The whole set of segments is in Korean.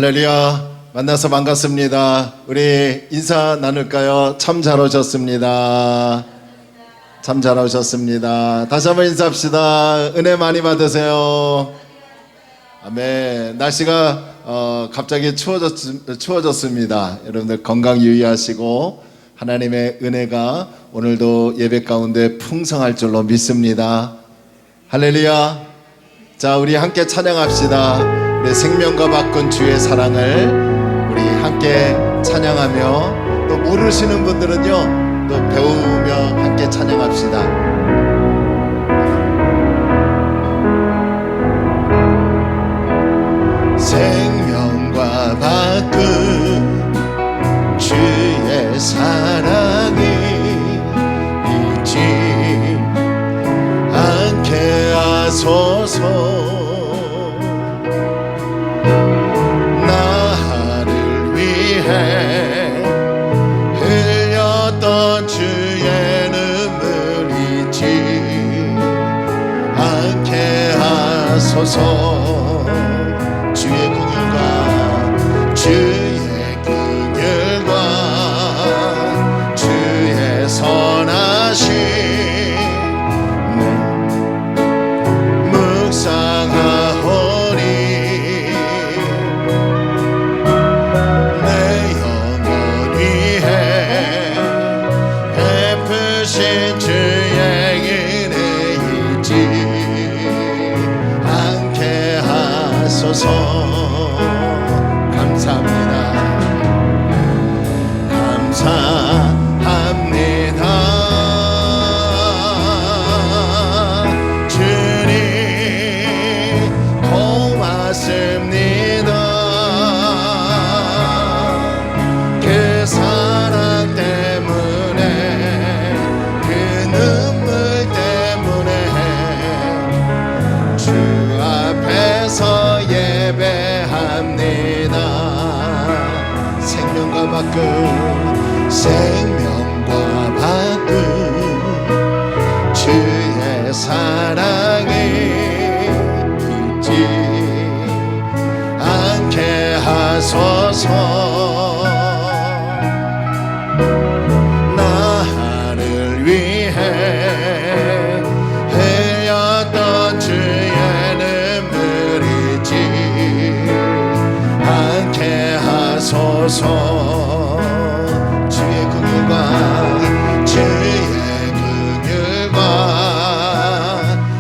할렐루야. 만나서 반갑습니다. 우리 인사 나눌까요? 참 잘 오셨습니다. 참 잘 오셨습니다. 다시 한번 인사합시다. 은혜 많이 받으세요. 아멘. 날씨가 갑자기 추워졌습니다. 여러분들 건강 유의하시고 하나님의 은혜가 오늘도 예배 가운데 풍성할 줄로 믿습니다. 할렐루야. 자, 우리 함께 찬양합시다. 우리 생명과 바꾼 주의 사랑을 우리 함께 찬양하며, 또 모르시는 분들은요 또 배우며 함께 찬양합시다. 생명과 바꾼 주의 사랑이 잊지 않게 하소서. 나를 위해 흘렸던 주의 눈물 잊지 않게 하소서. 주의 긍휼과 주의 선하심 묵상하오니 내 영혼 위해 베푸신 주의 은혜 잊지 않게 하소서. 감사합니다. 감사합니다. 주님 고맙습니다. 그 사랑 때문에, 그 눈물 때문에 주 앞에서 예배합니다. 생명과 바꾼 주의 사랑이 잊지 않게 하소서. 나를 위해 흘렸던 주의 눈물 잊지 않게 하소서. 주의 긍휼과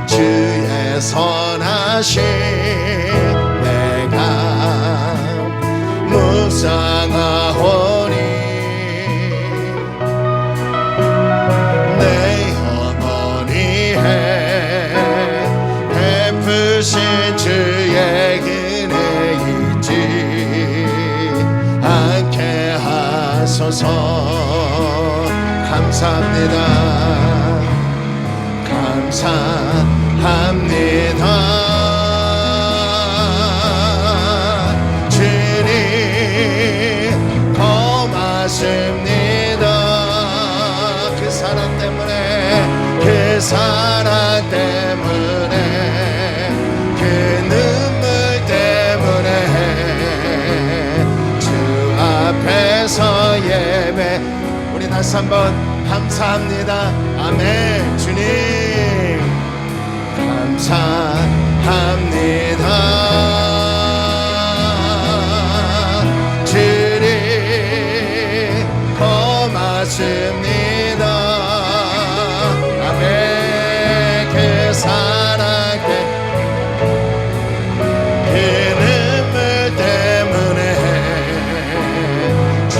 주의 선하심 내가 묵상하오니 내 영혼이해 베푸신 주의 은혜 잊지 않게 하소서. 감사합니다. 감사합니다. 주님 고맙습니다. 그 사랑 때문에, 그 사랑 때문에, 그 눈물 때문에 주 앞에서 예배. 우리 다시 한번 감사합니다. 아멘. 주님 감사합니다. 주님 고맙습니다. 아멘. 그 사랑 그 눈물 때문에 주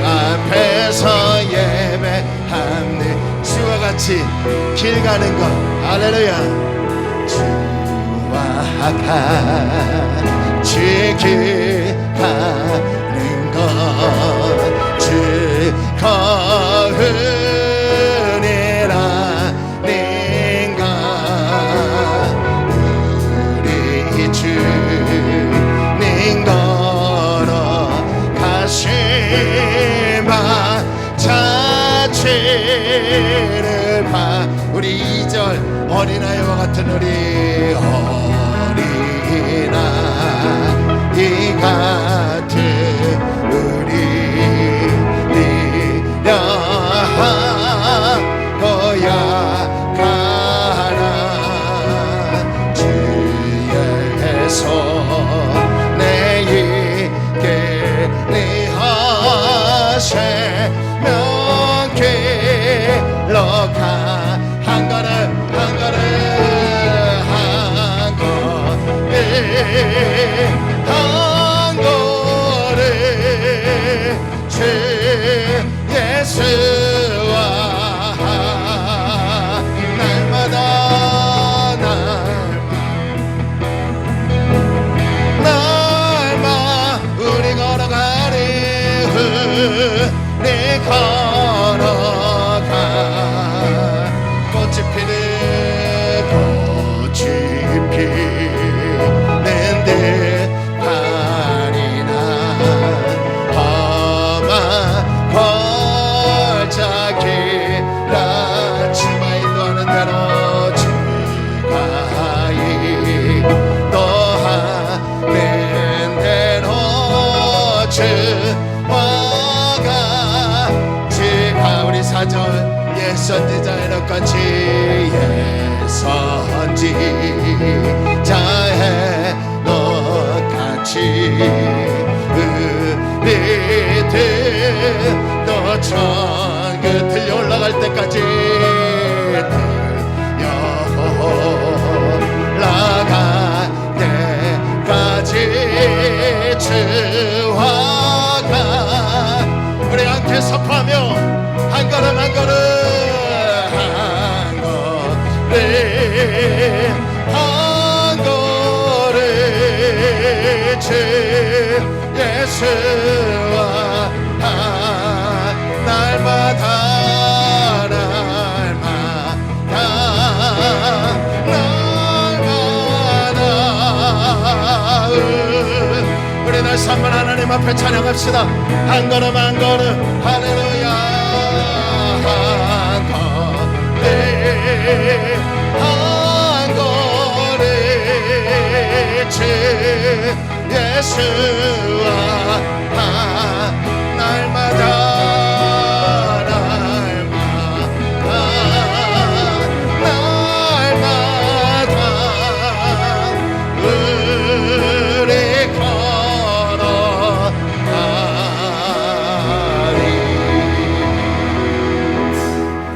앞에서 예배합니다. 주와 같이 길 가는 것. 할렐루야. 주와 같이 길 가는 것 즐거우니라는가. 우리 주님 걸어가신 바 자체를 봐. 우리 2절 어린아이와 같은 우리 어린아이 이 같은 우리 거야 가라 주의 손에 있게 하세 명길로 가 한 걸음 한 걸음 한 걸음 한 걸음 주 예수와 날마다 날마 우리 걸어가리 우리 걸어가 꽃이 피는 듯 하리라 험한 골짜기라 주가 인도하는 대로 주가 인도하는 대로 주와가 주가 우리 사절 예선지자의 넉같이 예선지자의 넉같이 우리들 너 천 끝을 올라갈 때까지 올라갈 때까지 주와가 우리 함께 선포하며 한 걸음 한 걸음 한 걸음 주 예수와 날마다 우리 날 삼만 하나님 앞에 찬양합시다. 한 걸음 한 걸음 할렐루야 한 걸음 한 걸음 주 예수와 날마다 우리 걸어가리.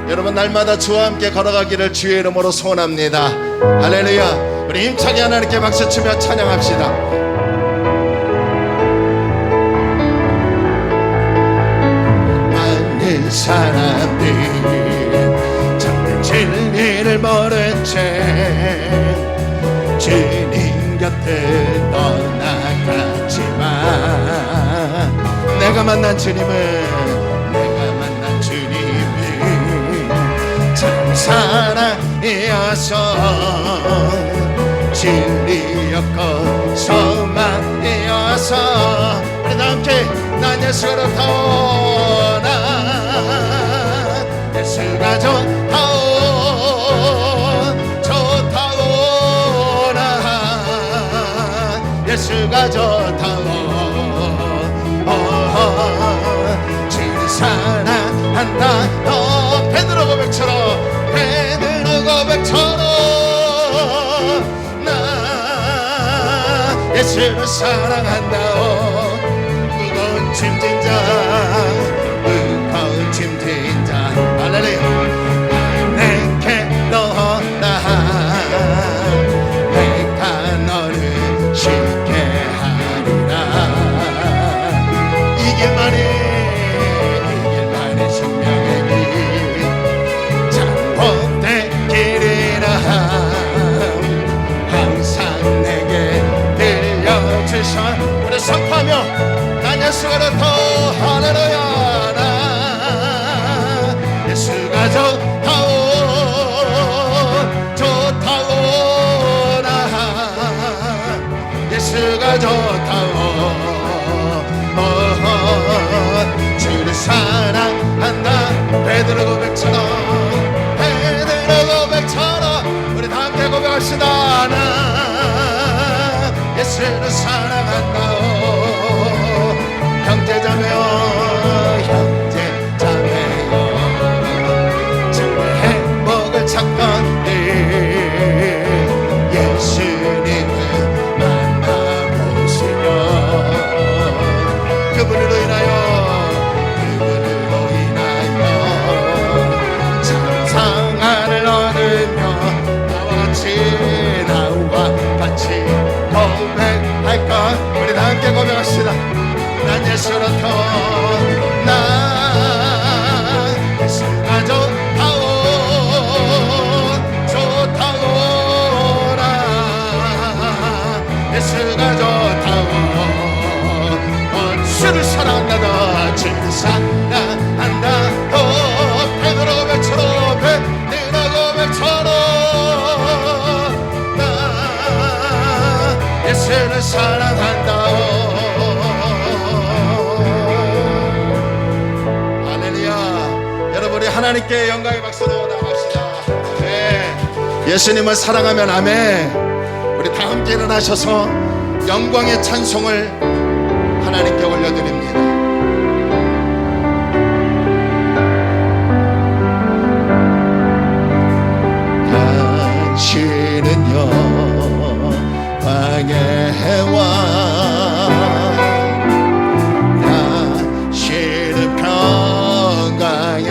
여러분 날마다 주와 함께 걸어가기를 주의 이름으로 소원합니다. 할렐루야. 우리 힘차게 하나님께 박수치며 찬양합시다. 많은 사람들이 참된 진리를 모른 채 주님 곁을 떠나갔지만 내가 만난 주님은 참 사랑이어서 진리였고 소망이어서 우리 다 함께 난 예수로 떠나 예수가 좋다오나 예수가 좋다오 주를 사랑한다 너 베드로 고백처럼 예수를 사랑한다오 무거운 짐진 자 할렐루야 내게 너나 내가 너를 쉽게 하리라 이 길만이 생명의 길 참복된 길이라 항상 내게 들려주셔 우리 선포하며 난 예수가 좋다 할렐루야 나 예수가 좋다오 나 예수가 좋다오 주를 사랑한다 베드로 고백처럼 우리 다 함께 고백합시다 나 예수 예수를 사랑한다오. 형제자매여 형제자매여 주의 행복을 찾건대 예수님을 만나보시며 그분으로 인하여 참상한을 얻으며 나와 같이 고백할 것. 우리 다 함께 고백합시다. 난 예수로부터 난 예수가 좋다오 좋다오라 예수가 좋다오. 주를 사랑한다 주를 사랑한다 베드로 고백처럼 베드로 고백처럼 나 예수를 사랑한다오. 우리 하나님께 영광의 박수로 나갑시다. 네. 예수님을 사랑하면 아멘. 우리 다 함께 일어나셔서 영광의 찬송을 하나님께 올려드립니다. 당신은 영광의 해와 당신은 평강의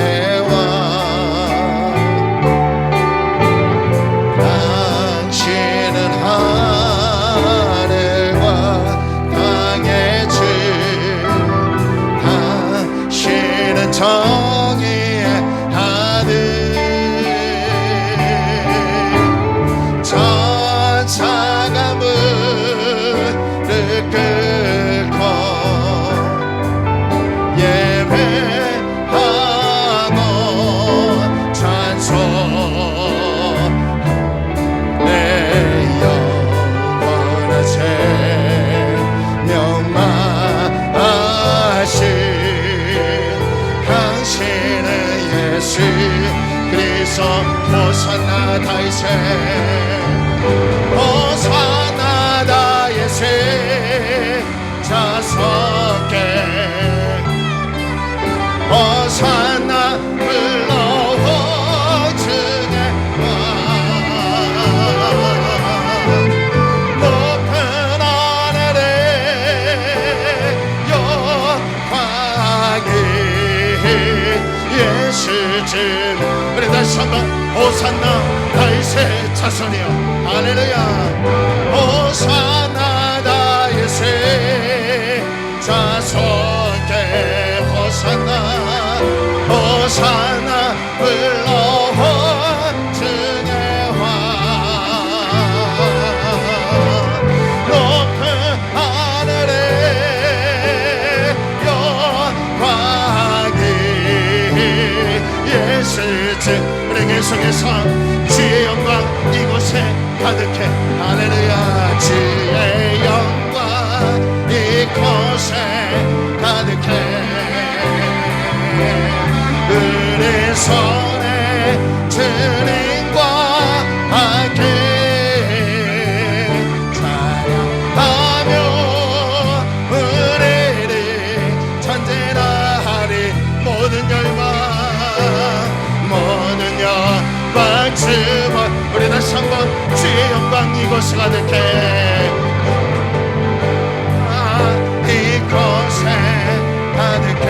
정의의 하늘 천사가 무릎 꿇고 예배하고 찬송 내 영원한 생명마하신 예수 그리스도 호산나 다이세 호산나 다이세 자석게 호산나 불러오 주의 왕 높은 하늘에 영광이 예수님. 우리 다시 한번 호산나 다윗의 자손이여 할렐루야. 호산나 다윗의 자손께 호산나 호산나 불러오 주의 왕 높은 하늘에 영광이 예수 주 우리 계속해서 주의 영광 이곳에 가득해 할렐루야. 주의 영광 이곳에 가득해 우리 손에 주님과 함께 찬양하며 우리를 전제나 하리 모든 열망 모든 영광 주만. 우리 다시 한번 주의 영광 이곳에 가득해 이곳에 가득해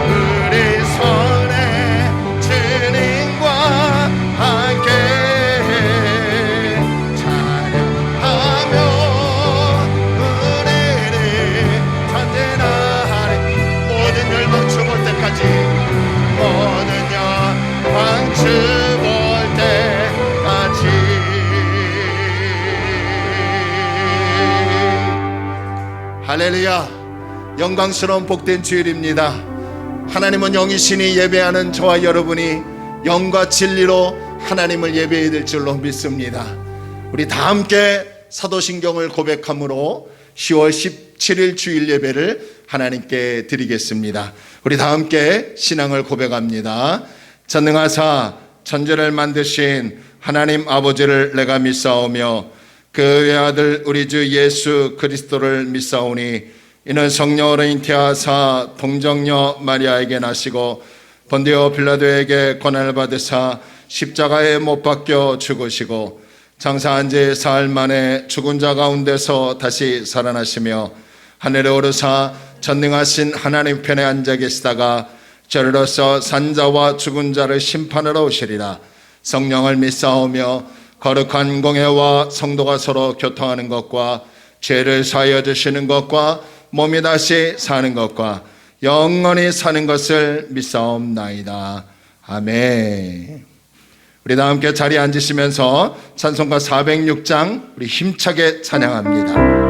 우리 손에 주님과 함께 찬양하며 우리를 전제나 하리 모든 열망 주볼 때까지 모든 영광 주볼 때까지. 할렐루야. 영광스러운 복된 주일입니다. 하나님은 영이시니 예배하는 저와 여러분이 영과 진리로 하나님을 예배해야 될 줄로 믿습니다. 우리 다 함께 사도신경을 고백함으로 10월 17일 주일 예배를 하나님께 드리겠습니다. 우리 다 함께 신앙을 고백합니다. 전능하사 천지를 만드신 하나님 아버지를 내가 믿사오며 그의 아들 우리 주 예수 그리스도를 믿사오니 이는 성령으로 잉태하사 동정녀 마리아에게 나시고 본디오 빌라도에게 고난을 받으사 십자가에 못 박혀 죽으시고 장사한 지 사흘 만에 죽은 자 가운데서 다시 살아나시며 하늘에 오르사 전능하신 하나님 편에 앉아 계시다가 저리로서 산자와 죽은 자를 심판하러 오시리라. 성령을 믿사오며 거룩한 공회와 성도가 서로 교통하는 것과 죄를 사하여 주시는 것과 몸이 다시 사는 것과 영원히 사는 것을 믿사옵나이다. 아멘. 우리 다 함께 자리에 앉으시면서 찬송가 406장 우리 힘차게 찬양합니다.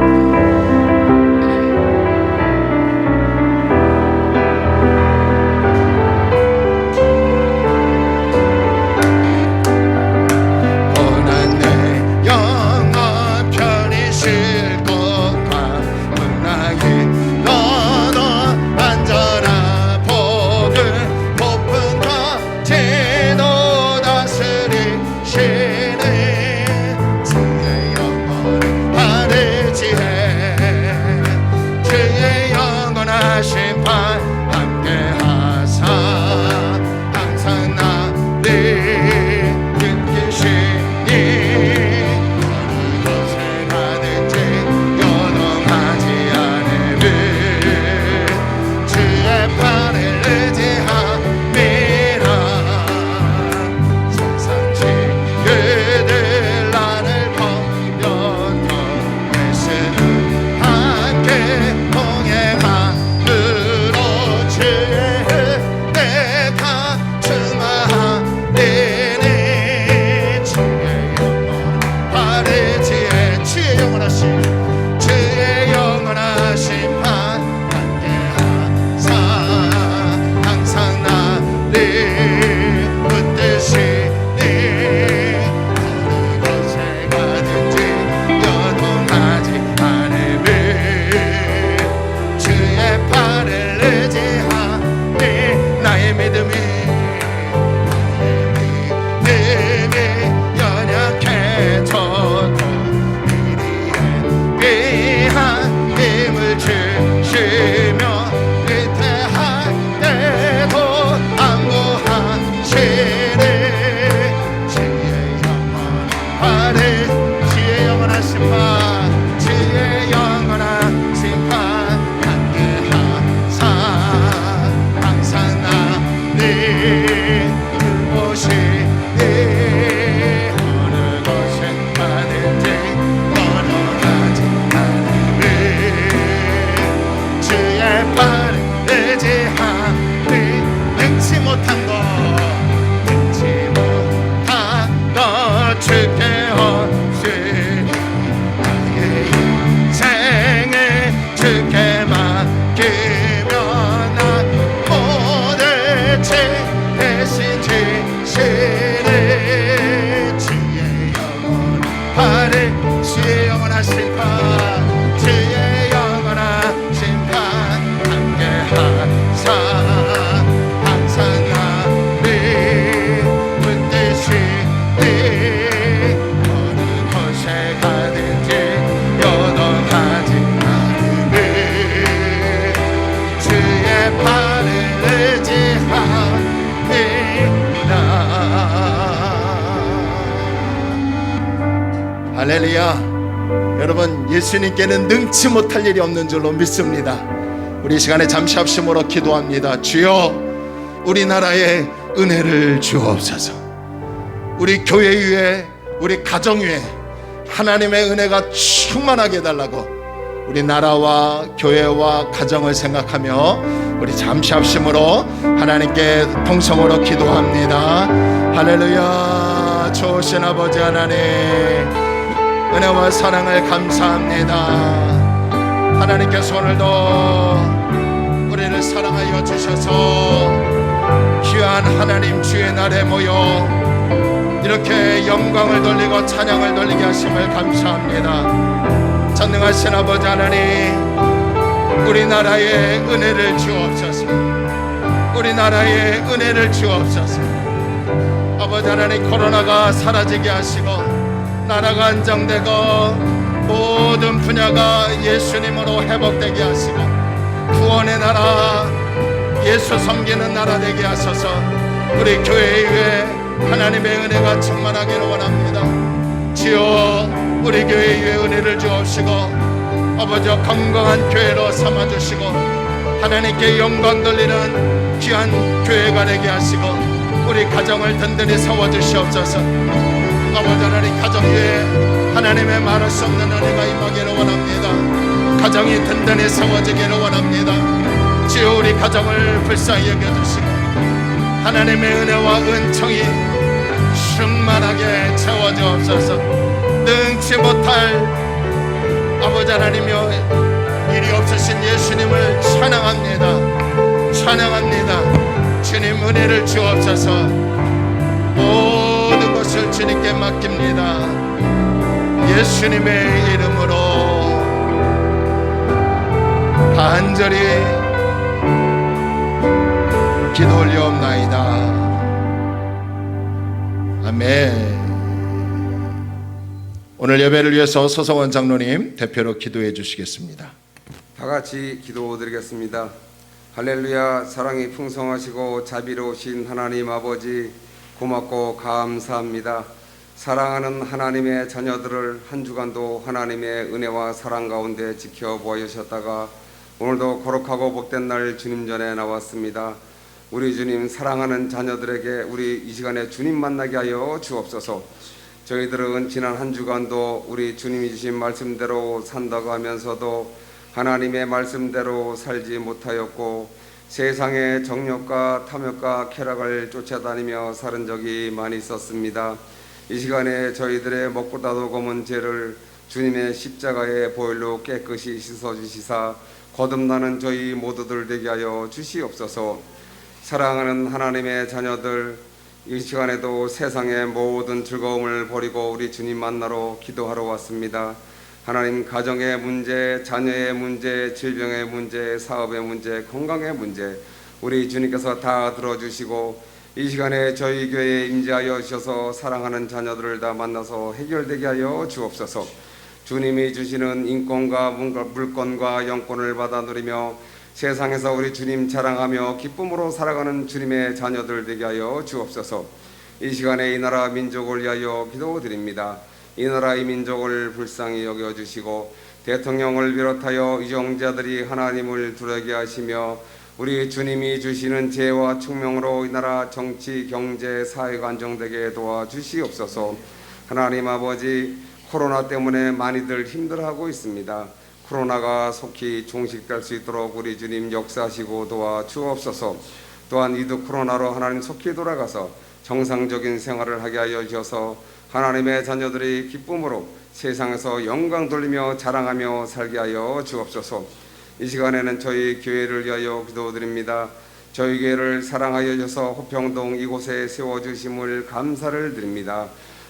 할렐루야. 여러분, 예수님께는 능치 못할 일이 없는 줄로 믿습니다. 우리 이 시간에 잠시 합심으로 기도합니다. 주여, 우리나라에 은혜를 주옵소서. 우리 교회 위에, 우리 가정 위에 하나님의 은혜가 충만하게 해달라고 우리 나라와 교회와 가정을 생각하며 우리 잠시 합심으로 하나님께 통성으로 기도합니다. 할렐루야. 좋으신 아버지 하나님, 은혜와 사랑을 감사합니다. 하나님께서 오늘도 우리를 사랑하여 주셔서 귀한 하나님 주의 날에 모여 이렇게 영광을 돌리고 찬양을 돌리게 하심을 감사합니다. 전능하신 아버지 하나님, 우리나라에 은혜를 주옵소서. 우리나라에 은혜를 주옵소서. 아버지 하나님, 코로나가 사라지게 하시고 나라가 안정되고 모든 분야가 예수님으로 회복되게 하시고 구원의 나라, 예수 섬기는 나라 되게 하셔서 우리 교회 위에 하나님의 은혜가 충만하기를 원합니다. 주여, 우리 교회 위에 은혜를 주옵시고 아버지 건강한 교회로 삼아주시고 하나님께 영광 돌리는 귀한 교회가 되게 하시고 우리 가정을 든든히 세워주시옵소서. 아버지 하나님, 가정 위에 하나님의 말할 수 없는 은혜가 임하기를 원합니다. 가정이 든든히 세워지기를 원합니다. 주여, 우리 가정을 불쌍히 여겨주시고 하나님의 은혜와 은총이 충만하게 채워주옵소서. 능치 못할 아버지 하나님여 일이 없으신 예수님을 찬양합니다. 찬양합니다. 주님 은혜를 주옵소서. 모든 것을 주님께 맡깁니다. 예수님의 이름으로 간절히 기도 올려옵나이다. 아멘. 오늘 예배를 위해서 서성원 장로님 대표로 기도해 주시겠습니다. 다 같이 기도드리겠습니다. 할렐루야. 사랑이 풍성하시고 자비로우신 하나님 아버지, 고맙고 감사합니다. 사랑하는 하나님의 자녀들을 한 주간도 하나님의 은혜와 사랑 가운데 지켜보셨다가 오늘도 거룩하고 복된 날 주님 전에 나왔습니다. 우리 주님, 사랑하는 자녀들에게 우리 이 시간에 주님 만나게 하여 주옵소서. 저희들은 지난 한 주간도 우리 주님이 주신 말씀대로 산다고 하면서도 하나님의 말씀대로 살지 못하였고 세상의 정욕과 탐욕과 쾌락을 쫓아다니며 사는 적이 많이 있었습니다. 이 시간에 저희들의 먹보다도 검은 죄를 주님의 십자가의 보혈로 깨끗이 씻어주시사 거듭나는 저희 모두들 되게 하여 주시옵소서. 사랑하는 하나님의 자녀들, 이 시간에도 세상의 모든 즐거움을 버리고 우리 주님 만나러 기도하러 왔습니다. 하나님, 가정의 문제, 자녀의 문제, 질병의 문제, 사업의 문제, 건강의 문제 우리 주님께서 다 들어주시고 이 시간에 저희 교회에 임재하여 주셔서 사랑하는 자녀들을 다 만나서 해결되게 하여 주옵소서. 주님이 주시는 인권과 물권과 영권을 받아 누리며 세상에서 우리 주님 자랑하며 기쁨으로 살아가는 주님의 자녀들 되게 하여 주옵소서. 이 시간에 이 나라 민족을 위하여 기도드립니다. 이 나라 이 민족을 불쌍히 여겨주시고 대통령을 비롯하여 이정자들이 하나님을 두려게 하시며 우리 주님이 주시는 지혜와 총명으로 이 나라 정치, 경제, 사회가 안정되게 도와주시옵소서. 하나님 아버지, 코로나 때문에 많이들 힘들어하고 있습니다. 코로나가 속히 종식될 수 있도록 우리 주님 역사하시고 도와주옵소서. 또한 이도 코로나로 하나님 속히 돌아가서 정상적인 생활을 하게 하여 주셔서 하나님의 자녀들이 기쁨으로 세상에서 영광 돌리며 자랑하며 살게 하여 주옵소서. 이 시간에는 저희 교회를 위하여 기도드립니다. 저희 교회를 사랑하여 주셔서 호평동 이곳에 세워주심을 감사를 드립니다.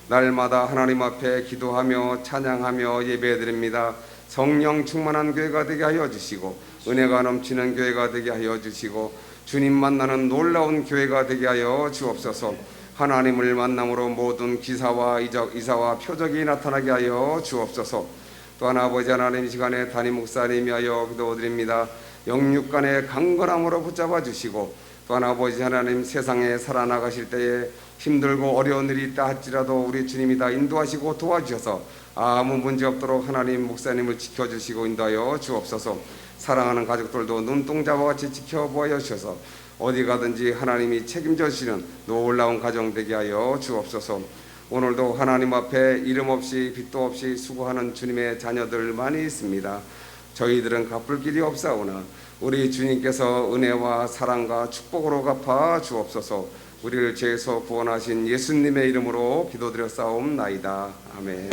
날마다 하나님 앞에 기도하며 찬양하며 예배드립니다. 성령 충만한 교회가 되게 하여 주시고 은혜가 넘치는 교회가 되게 하여 주시고 주님 만나는 놀라운 교회가 되게 하여 주옵소서. 하나님을 만남으로 모든 기사와 이사와 표적이 나타나게 하여 주옵소서. 또한 아버지 하나님, 이 시간에 담임 목사님이 하여 기도드립니다. 영육간의 강건함으로 붙잡아 주시고 또한 아버지 하나님, 세상에 살아나가실 때에 힘들고 어려운 일이 있다 할지라도 우리 주님이 다 인도하시고 도와주셔서 아무 문제 없도록 하나님 목사님을 지켜주시고 인도하여 주옵소서. 사랑하는 가족들도 눈동자와 같이 지켜보아 주셔서 어디 가든지 하나님이 책임져 주시는 놀라운 가정 되게 하여 주옵소서. 오늘도 하나님 앞에 이름 없이 빚도 없이 수고하는 주님의 자녀들 많이 있습니다. 저희들은 갚을 길이 없사오나 우리 주님께서 은혜와 사랑과 축복으로 갚아 주옵소서. 우리를 죄에서 구원하신 예수님의 이름으로 기도드렸사옵나이다. 아멘.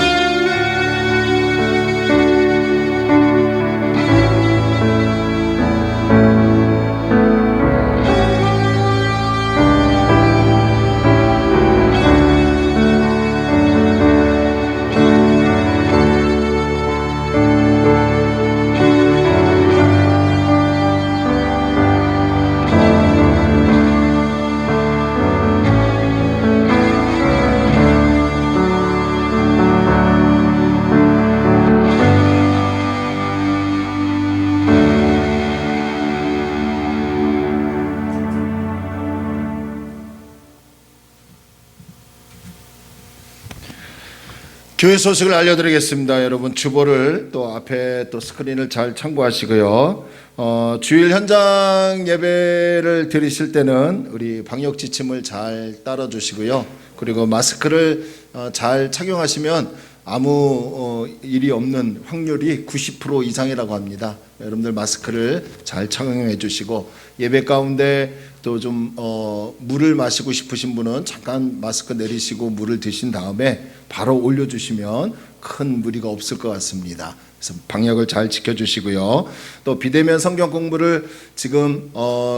교회 소식을 알려드리겠습니다. 여러분 주보를 또 앞에 또 스크린을 잘 참고하시고요. 주일 현장 예배를 드리실 때는 우리 방역 지침을 잘 따라주시고요. 그리고 마스크를 잘 착용하시면 아무 일이 없는 확률이 90% 이상이라고 합니다. 여러분들 마스크를 잘 착용해 주시고, 예배 가운데 또 좀 물을 마시고 싶으신 분은 잠깐 마스크 내리시고 물을 드신 다음에 바로 올려주시면 큰 무리가 없을 것 같습니다. 그래서 방역을 잘 지켜주시고요. 또 비대면 성경 공부를 지금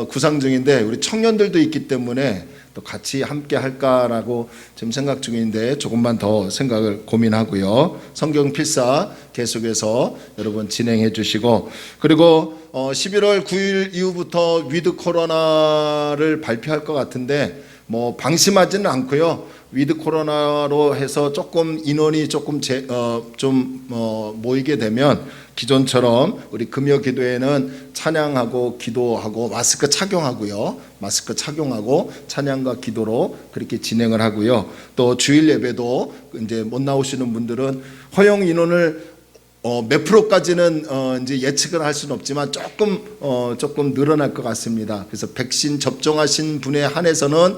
구상 중인데 우리 청년들도 있기 때문에 또 같이 함께 할까라고 지금 생각 중인데 조금만 더 생각을 고민하고요. 성경 필사 계속해서 여러분 진행해 주시고, 그리고 11월 9일 이후부터 위드 코로나를 발표할 것 같은데 뭐 방심하지는 않고요. 위드 코로나로 해서 조금 인원이 조금 모이게 되면 기존처럼 우리 금요 기도회는 찬양하고 기도하고 마스크 착용하고요. 마스크 착용하고 찬양과 기도로 그렇게 진행을 하고요. 또 주일 예배도 이제 못 나오시는 분들은 허용 인원을 몇 프로까지는 이제 예측을 할 수는 없지만 조금 늘어날 것 같습니다. 그래서 백신 접종하신 분에 한해서는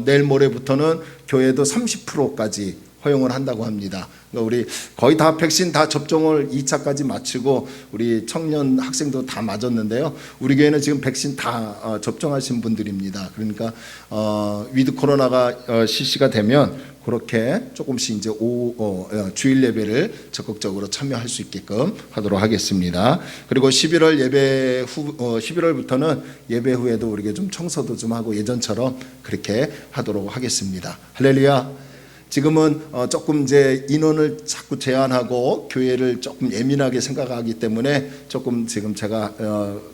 내일 모레부터는 교회도 30%까지 허용을 한다고 합니다. 그러니까 우리 거의 다 백신 다 접종을 2차까지 마치고 우리 청년 학생도 다 맞았는데요. 우리 교회는 지금 백신 다 접종하신 분들입니다. 그러니까 위드 코로나가 실시가 되면 그렇게 조금씩 이제 주일 예배를 적극적으로 참여할 수 있게끔 하도록 하겠습니다. 그리고 11월 예배 후 11월부터는 예배 후에도 우리가 좀 청소도 좀 하고 예전처럼 그렇게 하도록 하겠습니다. 할렐루야. 지금은 조금 이제 인원을 자꾸 제한하고 교회를 조금 예민하게 생각하기 때문에 조금 지금 제가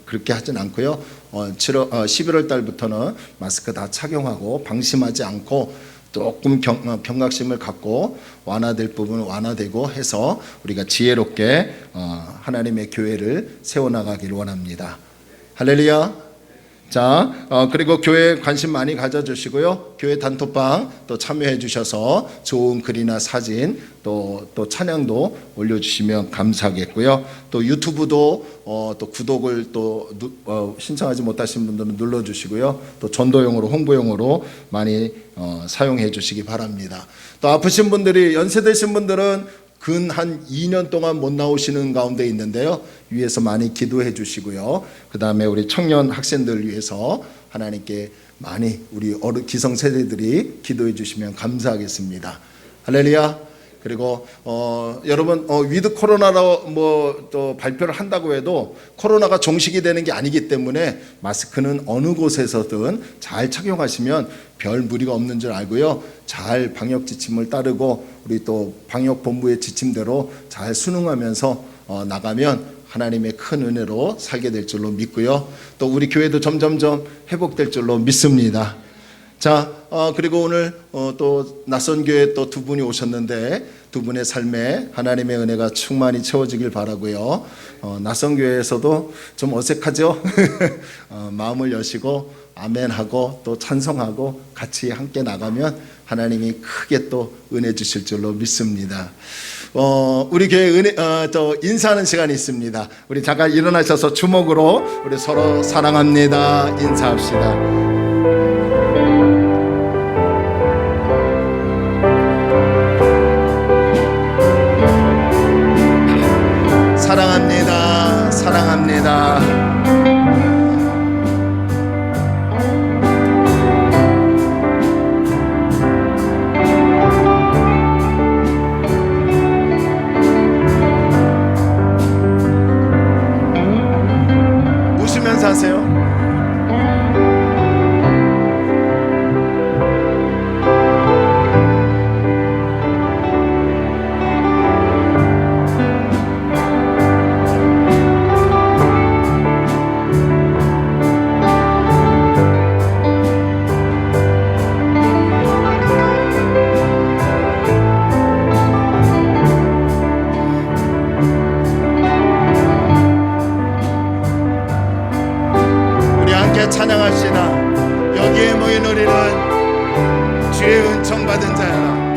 그렇게 하진 않고요. 11월 달부터는 마스크 다 착용하고 방심하지 않고 조금 경각심을 갖고 완화될 부분은 완화되고 해서 우리가 지혜롭게 하나님의 교회를 세워나가기를 원합니다. 할렐루야. 자, 그리고 교회에 관심 많이 가져주시고요. 교회 단톡방 또 참여해 주셔서 좋은 글이나 사진 또 찬양도 올려주시면 감사하겠고요. 또 유튜브도 또 구독을 또 신청하지 못하신 분들은 눌러주시고요. 또 전도용으로 홍보용으로 많이 사용해 주시기 바랍니다. 또 아프신 분들이 연세되신 분들은 근 한 2년 동안 못 나오시는 가운데 있는데요. 위에서 많이 기도해 주시고요. 그 다음에 우리 청년 학생들 위해서 하나님께 많이 우리 기성 세대들이 기도해 주시면 감사하겠습니다. 할렐루야. 그리고 여러분 위드 코로나로 뭐 또 발표를 한다고 해도 코로나가 종식이 되는 게 아니기 때문에 마스크는 어느 곳에서든 잘 착용하시면 별 무리가 없는 줄 알고요. 잘 방역 지침을 따르고 우리 또 방역 본부의 지침대로 잘 순응하면서 나가면 하나님의 큰 은혜로 살게 될 줄로 믿고요. 또 우리 교회도 점점점 회복될 줄로 믿습니다. 자, 그리고 오늘 또 낯선 교회 또 두 분이 오셨는데 두 분의 삶에 하나님의 은혜가 충만히 채워지길 바라고요. 낯선 교회에서도 좀 어색하죠? 마음을 여시고 아멘하고 또 찬송하고 같이 함께 나가면 하나님이 크게 또 은혜 주실 줄로 믿습니다. 우리 교회 또 인사하는 시간이 있습니다. 우리 잠깐 일어나셔서 주먹으로 우리 서로 사랑합니다 인사합시다. 사랑합니다. 사랑합니다. 웃으면서 하세요. 찬양합시다. 여기에 모인 우리는 주의 은총 받은 자야.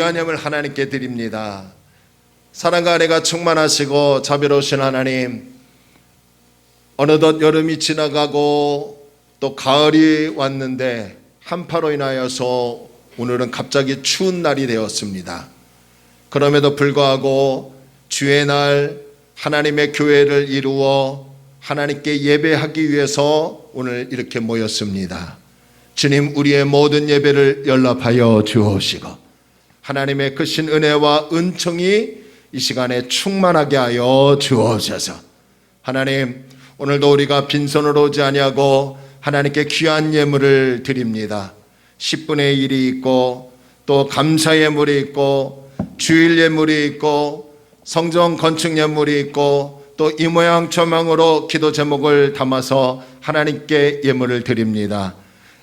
귀한 예물 하나님께 드립니다. 사랑과 은혜가 충만하시고 자비로우신 하나님, 어느덧 여름이 지나가고 또 가을이 왔는데 한파로 인하여서 오늘은 갑자기 추운 날이 되었습니다. 그럼에도 불구하고 주의 날 하나님의 교회를 이루어 하나님께 예배하기 위해서 오늘 이렇게 모였습니다. 주님, 우리의 모든 예배를 연락하여 주옵시고 하나님의 크신 은혜와 은총이 이 시간에 충만하게 하여 주옵소서. 하나님, 오늘도 우리가 빈손으로 오지 아니하고 하나님께 귀한 예물을 드립니다. 10분의 1이 있고 또 감사 예물이 있고 주일 예물이 있고 성전 건축 예물이 있고 또 이 모양 저 모양으로 기도 제목을 담아서 하나님께 예물을 드립니다.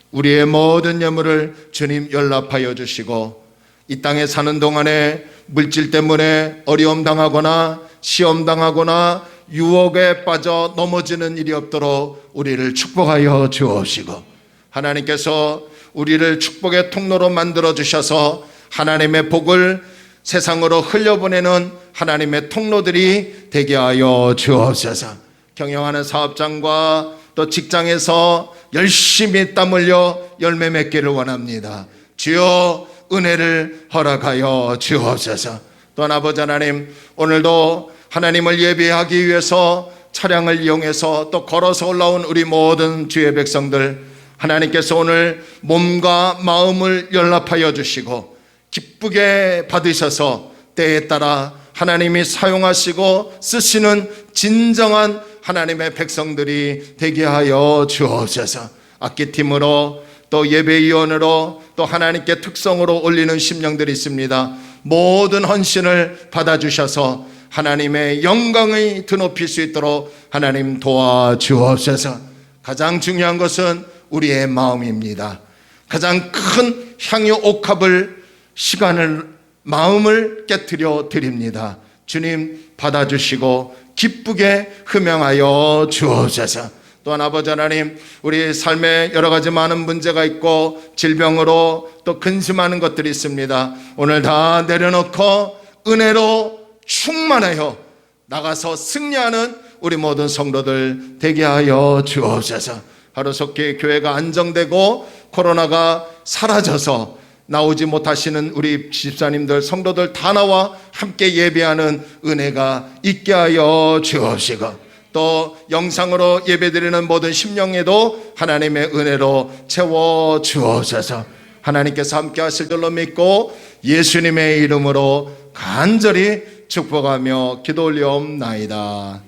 우리의 모든 예물을 주님 연락하여 주시고 이 땅에 사는 동안에 물질 때문에 어려움 당하거나 시험 당하거나 유혹에 빠져 넘어지는 일이 없도록 우리를 축복하여 주옵시고 하나님께서 우리를 축복의 통로로 만들어 주셔서 하나님의 복을 세상으로 흘려보내는 하나님의 통로들이 되게 하여 주옵소서. 경영하는 사업장과 또 직장에서 열심히 땀 흘려 열매 맺기를 원합니다. 주여 은혜를 허락하여 주옵소서. 또한 아버지 하나님, 오늘도 하나님을 예배하기 위해서 차량을 이용해서 또 걸어서 올라온 우리 모든 주의 백성들, 하나님께서 오늘 몸과 마음을 연락하여 주시고 기쁘게 받으셔서 때에 따라 하나님이 사용하시고 쓰시는 진정한 하나님의 백성들이 되게 하여 주옵소서. 악기팀으로 또 예배위원으로 또 하나님께 특성으로 올리는 심령들이 있습니다. 모든 헌신을 받아주셔서 하나님의 영광을 드높일 수 있도록 하나님 도와주옵소서. 가장 중요한 것은 우리의 마음입니다. 가장 큰 향유 옥합을 시간을 마음을 깨트려 드립니다. 주님 받아주시고 기쁘게 흠양하여 주옵소서. 또한 아버지 하나님, 우리 삶에 여러 가지 많은 문제가 있고 질병으로 또 근심하는 것들이 있습니다. 오늘 다 내려놓고 은혜로 충만하여 나가서 승리하는 우리 모든 성도들 되게 하여 주옵소서. 하루속히 교회가 안정되고 코로나가 사라져서 나오지 못하시는 우리 집사님들 성도들 다 나와 함께 예배하는 은혜가 있게 하여 주옵시고 또 영상으로 예배드리는 모든 심령에도 하나님의 은혜로 채워 주옵소서. 하나님께서 함께 하실 줄로 믿고 예수님의 이름으로 간절히 축복하며 기도 올리옵나이다.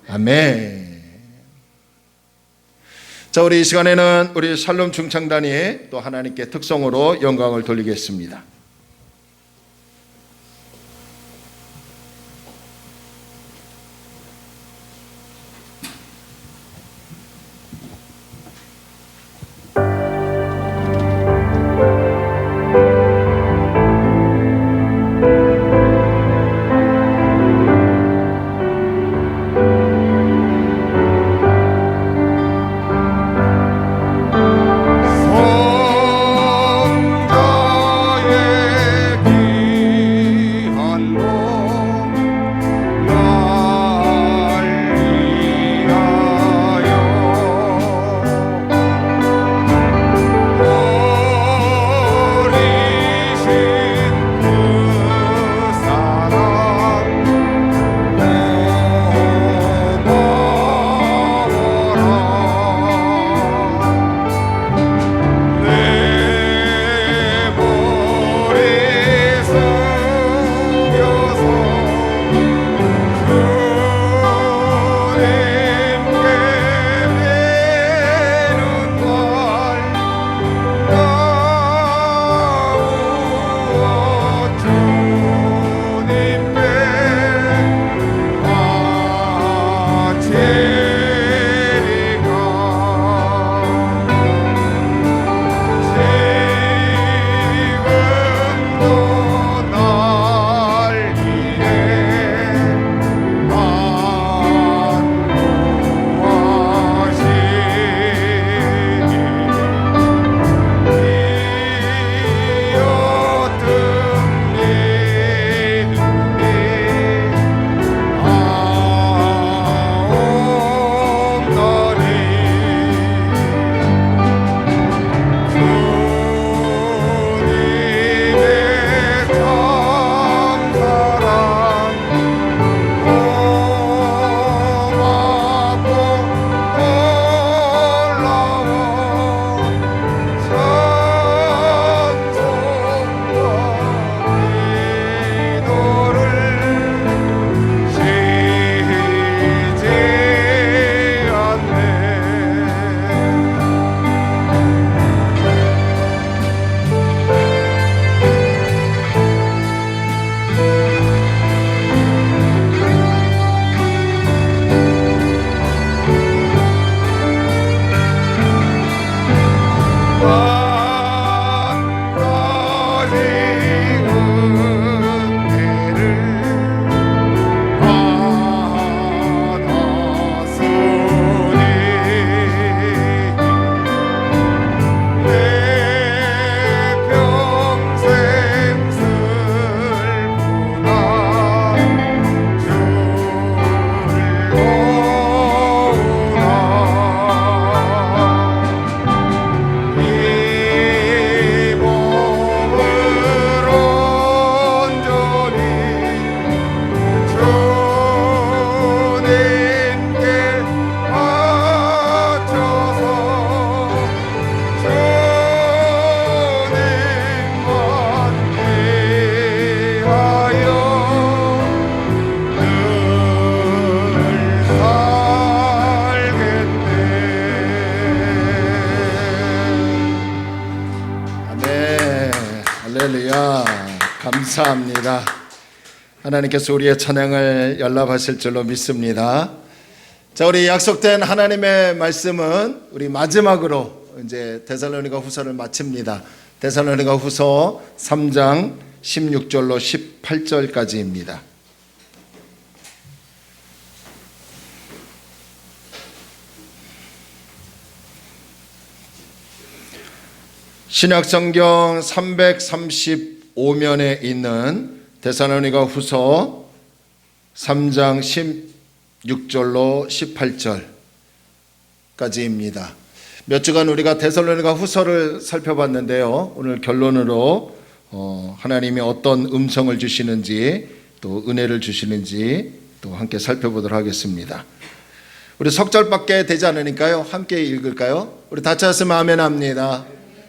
아멘. 자, 우리 이 시간에는 우리 샬롬 중창단이 또 하나님께 특성으로 영광을 돌리겠습니다. 성자의 할렐루야. 감사합니다. 하나님께서 우리의 찬양을 연락하실 줄로 믿습니다. 자, 우리 약속된 하나님의 말씀은 우리 마지막으로 이제 데살로니가 후서를 마칩니다. 데살로니가 후서 3장 16절로 18절까지입니다. 신약성경 335면에 있는 데살로니가 후서 3장 16절로 18절까지입니다. 몇 주간 우리가 데살로니가 후서를 살펴봤는데요. 오늘 결론으로 하나님이 어떤 음성을 주시는지 또 은혜를 주시는지 또 함께 살펴보도록 하겠습니다. 우리 석 절밖에 되지 않으니까요. 함께 읽을까요? 우리 다 찾았으면 아멘 합니다.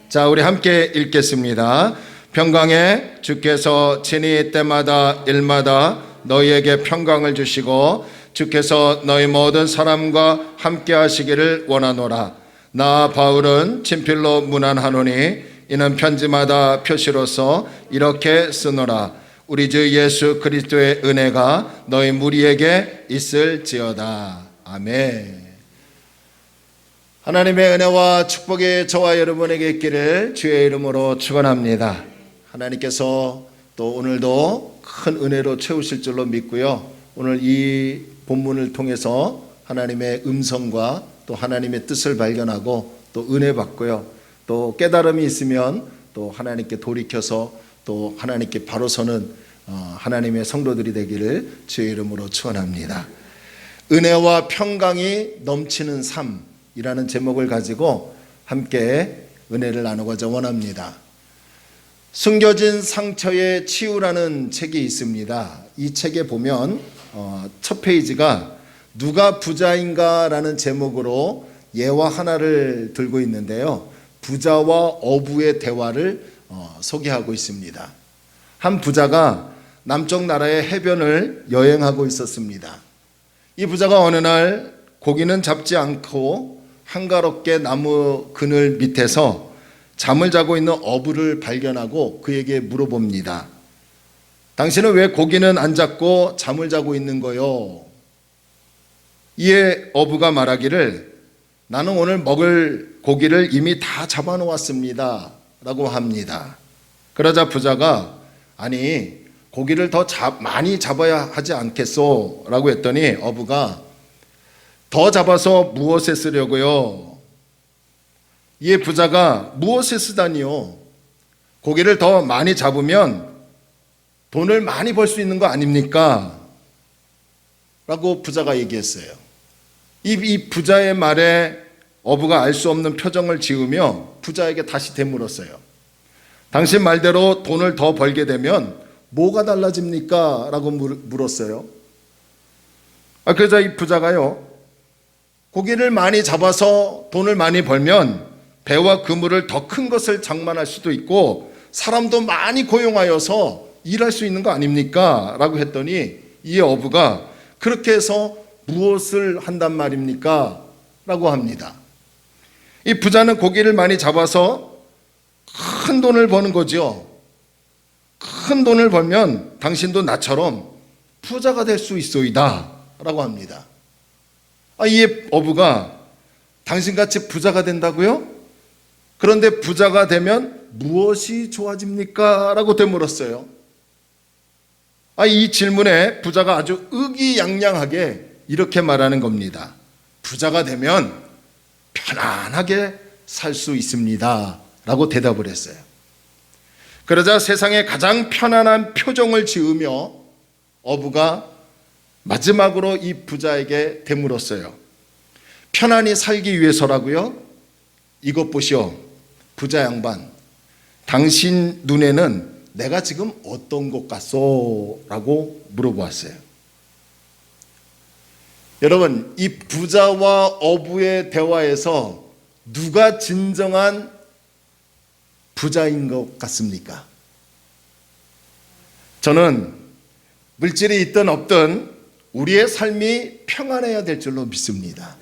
자, 우리 함께 읽겠습니다. 평강에 주께서 친히 때마다 일마다 너희에게 평강을 주시고 주께서 너희 모든 사람과 함께 하시기를 원하노라. 나 바울은 친필로 문안하노니 이는 편지마다 표시로서 이렇게 쓰노라. 우리 주 예수 그리스도의 은혜가 너희 무리에게 있을지어다. 아멘. 하나님의 은혜와 축복이 저와 여러분에게 있기를 주의 이름으로 축원합니다. 하나님께서 또 오늘도 큰 은혜로 채우실 줄로 믿고요. 오늘 이 본문을 통해서 하나님의 음성과 또 하나님의 뜻을 발견하고 또 은혜 받고요. 또 깨달음이 있으면 또 하나님께 돌이켜서 또 하나님께 바로 서는 하나님의 성도들이 되기를 주의 이름으로 축원합니다. 은혜와 평강이 넘치는 삶이라는 제목을 가지고 함께 은혜를 나누고자 원합니다. 숨겨진 상처의 치유라는 책이 있습니다. 이 책에 보면 첫 페이지가 누가 부자인가 라는 제목으로 예화 하나를 들고 있는데요. 부자와 어부의 대화를 소개하고 있습니다. 한 부자가 남쪽 나라의 해변을 여행하고 있었습니다. 이 부자가 어느 날 고기는 잡지 않고 한가롭게 나무 그늘 밑에서 잠을 자고 있는 어부를 발견하고 그에게 물어봅니다. 당신은 왜 고기는 안 잡고 잠을 자고 있는 거요? 이에 어부가 말하기를 나는 오늘 먹을 고기를 이미 다 잡아놓았습니다 라고 합니다. 그러자 부자가 아니 고기를 더 많이 잡아야 하지 않겠소? 라고 했더니 어부가 더 잡아서 무엇에 쓰려고요? 이에 부자가 무엇에 쓰다니요? 고기를 더 많이 잡으면 돈을 많이 벌 수 있는 거 아닙니까? 라고 부자가 얘기했어요. 이 부자의 말에 어부가 알 수 없는 표정을 지으며 부자에게 다시 되물었어요. 당신 말대로 돈을 더 벌게 되면 뭐가 달라집니까? 라고 물었어요. 그러자 이 부자가요, 고기를 많이 잡아서 돈을 많이 벌면 배와 그물을 더 큰 것을 장만할 수도 있고 사람도 많이 고용하여서 일할 수 있는 거 아닙니까? 라고 했더니 이 어부가 그렇게 해서 무엇을 한단 말입니까? 라고 합니다. 이 부자는 고기를 많이 잡아서 큰 돈을 버는 거죠. 큰 돈을 벌면 당신도 나처럼 부자가 될 수 있소이다 라고 합니다. 이 어부가 당신같이 부자가 된다고요? 그런데 부자가 되면 무엇이 좋아집니까? 라고 되물었어요. 이 질문에 부자가 아주 의기양양하게 이렇게 말하는 겁니다. 부자가 되면 편안하게 살 수 있습니다 라고 대답을 했어요. 그러자 세상에 가장 편안한 표정을 지으며 어부가 마지막으로 이 부자에게 되물었어요. 편안히 살기 위해서라고요? 이것 보시오, 부자 양반, 당신 눈에는 내가 지금 어떤 것 같소? 라고 물어보았어요. 여러분, 이 부자와 어부의 대화에서 누가 진정한 부자인 것 같습니까? 저는 물질이 있든 없든 우리의 삶이 평안해야 될 줄로 믿습니다.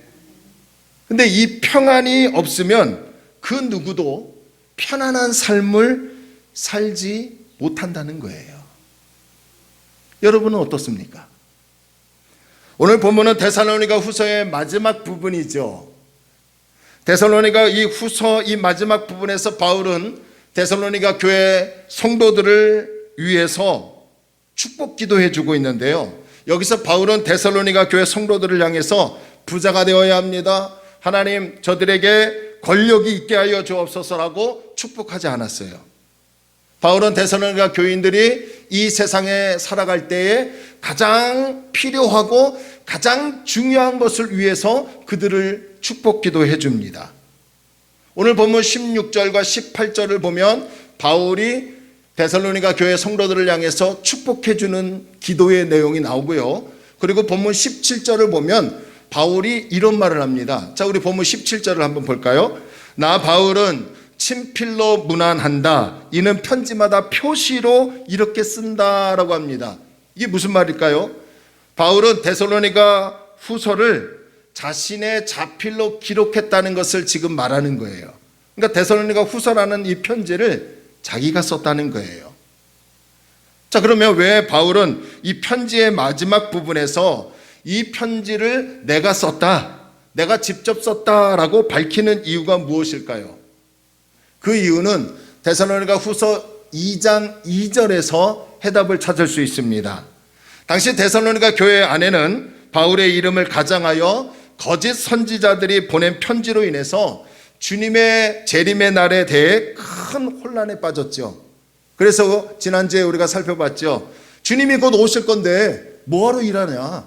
근데 이 평안이 없으면 그 누구도 편안한 삶을 살지 못한다는 거예요. 여러분은 어떻습니까? 오늘 본문은 데살로니가 후서의 마지막 부분이죠. 데살로니가 이 후서 이 마지막 부분에서 바울은 데살로니가 교회 성도들을 위해서 축복 기도해 주고 있는데요. 여기서 바울은 데살로니가 교회 성도들을 향해서 부자가 되어야 합니다. 하나님 저들에게 권력이 있게 하여 주옵소서라고 축복하지 않았어요. 바울은 데살로니가 교인들이 이 세상에 살아갈 때에 가장 필요하고 가장 중요한 것을 위해서 그들을 축복 기도해 줍니다. 오늘 본문 16절과 18절을 보면 바울이 데살로니가 교회 성도들을 향해서 축복해 주는 기도의 내용이 나오고요. 그리고 본문 17절을 보면 바울이 이런 말을 합니다. 자, 우리 본문 17절을 한번 볼까요? 나 바울은 친필로 문안한다. 이는 편지마다 표시로 이렇게 쓴다라고 합니다. 이게 무슨 말일까요? 바울은 데살로니가 후서를 자신의 자필로 기록했다는 것을 지금 말하는 거예요. 그러니까 데살로니가 후서라는 이 편지를 자기가 썼다는 거예요. 자, 그러면 왜 바울은 이 편지의 마지막 부분에서 이 편지를 내가 썼다, 내가 직접 썼다라고 밝히는 이유가 무엇일까요? 그 이유는 데살로니가 후서 2장 2절에서 해답을 찾을 수 있습니다. 당시 데살로니가 교회 안에는 바울의 이름을 가장하여 거짓 선지자들이 보낸 편지로 인해서 주님의 재림의 날에 대해 큰 혼란에 빠졌죠. 그래서 지난주에 우리가 살펴봤죠. 주님이 곧 오실 건데 뭐하러 일하냐?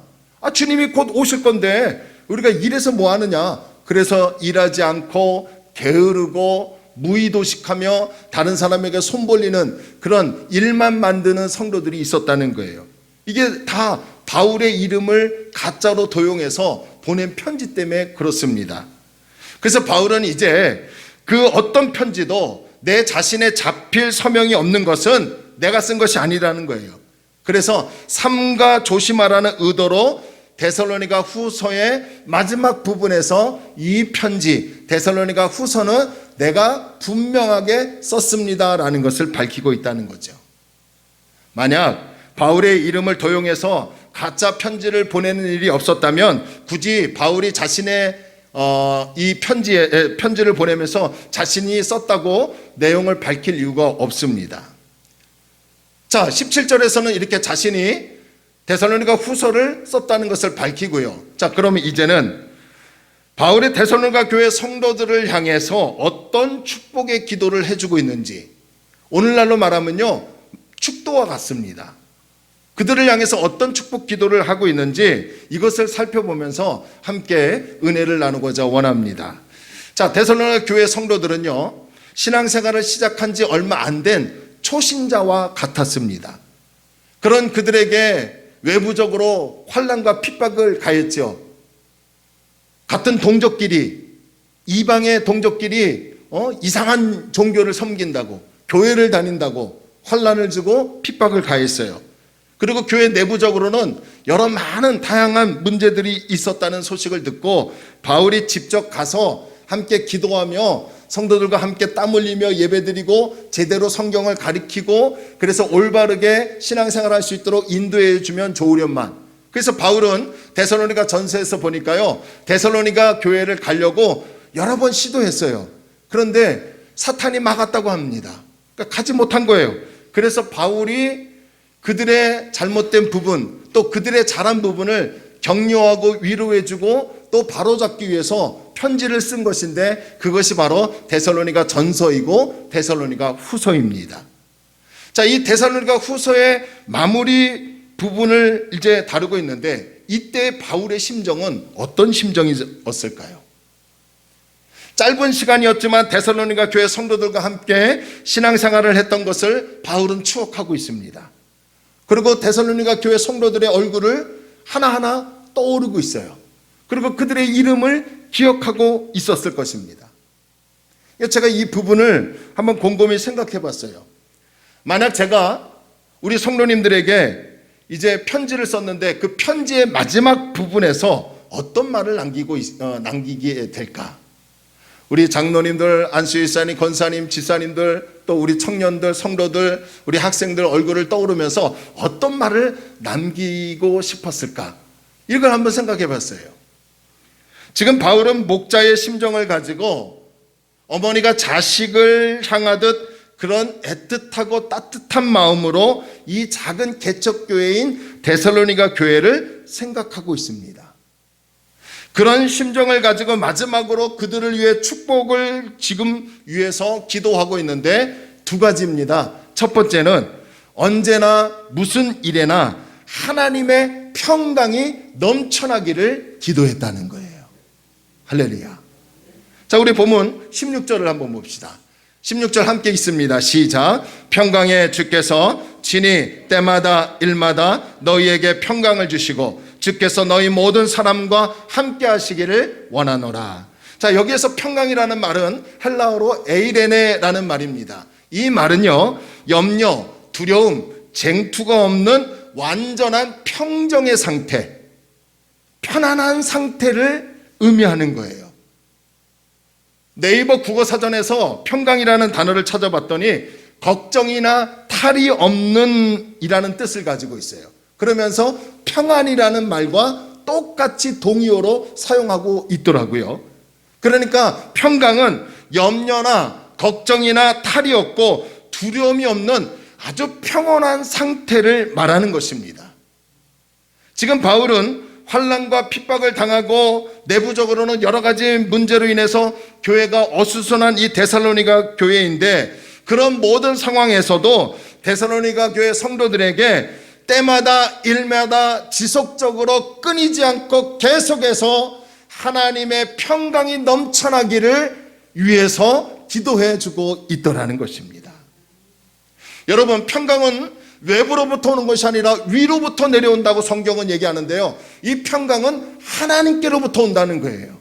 주님이 곧 오실 건데 우리가 일해서 뭐 하느냐? 그래서 일하지 않고 게으르고 무의도식하며 다른 사람에게 손 벌리는 그런 일만 만드는 성도들이 있었다는 거예요. 이게 다 바울의 이름을 가짜로 도용해서 보낸 편지 때문에 그렇습니다. 그래서 바울은 이제 그 어떤 편지도 내 자신의 자필 서명이 없는 것은 내가 쓴 것이 아니라는 거예요. 그래서 삼가 조심하라는 의도로 데살로니가 후서의 마지막 부분에서 이 편지 데살로니가 후서는 내가 분명하게 썼습니다라는 것을 밝히고 있다는 거죠. 만약 바울의 이름을 도용해서 가짜 편지를 보내는 일이 없었다면 굳이 바울이 자신의 이 편지를 보내면서 자신이 썼다고 내용을 밝힐 이유가 없습니다. 자, 17절에서는 이렇게 자신이 데살로니가 후서를 썼다는 것을 밝히고요. 자, 그러면 이제는 바울이 데살로니가 교회 성도들을 향해서 어떤 축복의 기도를 해주고 있는지, 오늘날로 말하면요, 축도와 같습니다. 그들을 향해서 어떤 축복 기도를 하고 있는지 이것을 살펴보면서 함께 은혜를 나누고자 원합니다. 자, 데살로니가 교회 성도들은요, 신앙생활을 시작한 지 얼마 안 된 초신자와 같았습니다. 그런 그들에게 외부적으로 환난과 핍박을 가했죠. 같은 동족끼리, 이방의 동족끼리 이상한 종교를 섬긴다고, 교회를 다닌다고 환난을 주고 핍박을 가했어요. 그리고 교회 내부적으로는 여러 많은 다양한 문제들이 있었다는 소식을 듣고 바울이 직접 가서 함께 기도하며 성도들과 함께 땀 흘리며 예배드리고 제대로 성경을 가르치고 그래서 올바르게 신앙생활할 수 있도록 인도해 주면 좋으련만. 그래서 바울은 데살로니가 전서에서 보니까요, 데살로니가 교회를 가려고 여러 번 시도했어요. 그런데 사탄이 막았다고 합니다. 그러니까 가지 못한 거예요. 그래서 바울이 그들의 잘못된 부분, 또 그들의 잘한 부분을 격려하고 위로해주고 또 바로잡기 위해서 편지를 쓴 것인데 그것이 바로 데살로니가 전서이고 데살로니가 후서입니다. 자, 이 데살로니가 후서의 마무리 부분을 이제 다루고 있는데 이때 바울의 심정은 어떤 심정이었을까요? 짧은 시간이었지만 데살로니가 교회 성도들과 함께 신앙생활을 했던 것을 바울은 추억하고 있습니다. 그리고 데살로니가 교회 성도들의 얼굴을 하나하나 떠오르고 있어요. 그리고 그들의 이름을 기억하고 있었을 것입니다. 제가 이 부분을 한번 곰곰이 생각해 봤어요. 만약 제가 우리 성도님들에게 이제 편지를 썼는데 그 편지의 마지막 부분에서 어떤 말을 남기게 될까? 우리 장로님들, 안수일사님, 권사님, 지사님들, 또 우리 청년들, 성도들, 우리 학생들 얼굴을 떠오르면서 어떤 말을 남기고 싶었을까? 이걸 한번 생각해 봤어요. 지금 바울은 목자의 심정을 가지고 어머니가 자식을 향하듯 그런 애틋하고 따뜻한 마음으로 이 작은 개척교회인 데살로니가 교회를 생각하고 있습니다. 그런 심정을 가지고 마지막으로 그들을 위해 축복을 지금 위해서 기도하고 있는데 두 가지입니다. 첫 번째는 언제나 무슨 일에나 하나님의 평강이 넘쳐나기를 기도했다는 거예요. 할렐루야. 자, 우리 본문 16절을 한번 봅시다. 16절 함께 있습니다. 시작. 평강의 주께서 친히 때마다 일마다 너희에게 평강을 주시고 주께서 너희 모든 사람과 함께 하시기를 원하노라. 자, 여기에서 평강이라는 말은 헬라어로 에이레네라는 말입니다. 이 말은요, 염려, 두려움, 쟁투가 없는 완전한 평정의 상태, 편안한 상태를 의미하는 거예요. 네이버 국어사전에서 평강이라는 단어를 찾아봤더니 걱정이나 탈이 없는 이라는 뜻을 가지고 있어요. 그러면서 평안이라는 말과 똑같이 동의어로 사용하고 있더라고요. 그러니까 평강은 염려나 걱정이나 탈이 없고 두려움이 없는 아주 평온한 상태를 말하는 것입니다. 지금 바울은 환난과 핍박을 당하고 내부적으로는 여러 가지 문제로 인해서 교회가 어수선한 이 데살로니가 교회인데, 그런 모든 상황에서도 데살로니가 교회 성도들에게 때마다 일마다 지속적으로 끊이지 않고 계속해서 하나님의 평강이 넘쳐나기를 위해서 기도해 주고 있더라는 것입니다. 여러분, 평강은 외부로부터 오는 것이 아니라 위로부터 내려온다고 성경은 얘기하는데요, 이 평강은 하나님께로부터 온다는 거예요.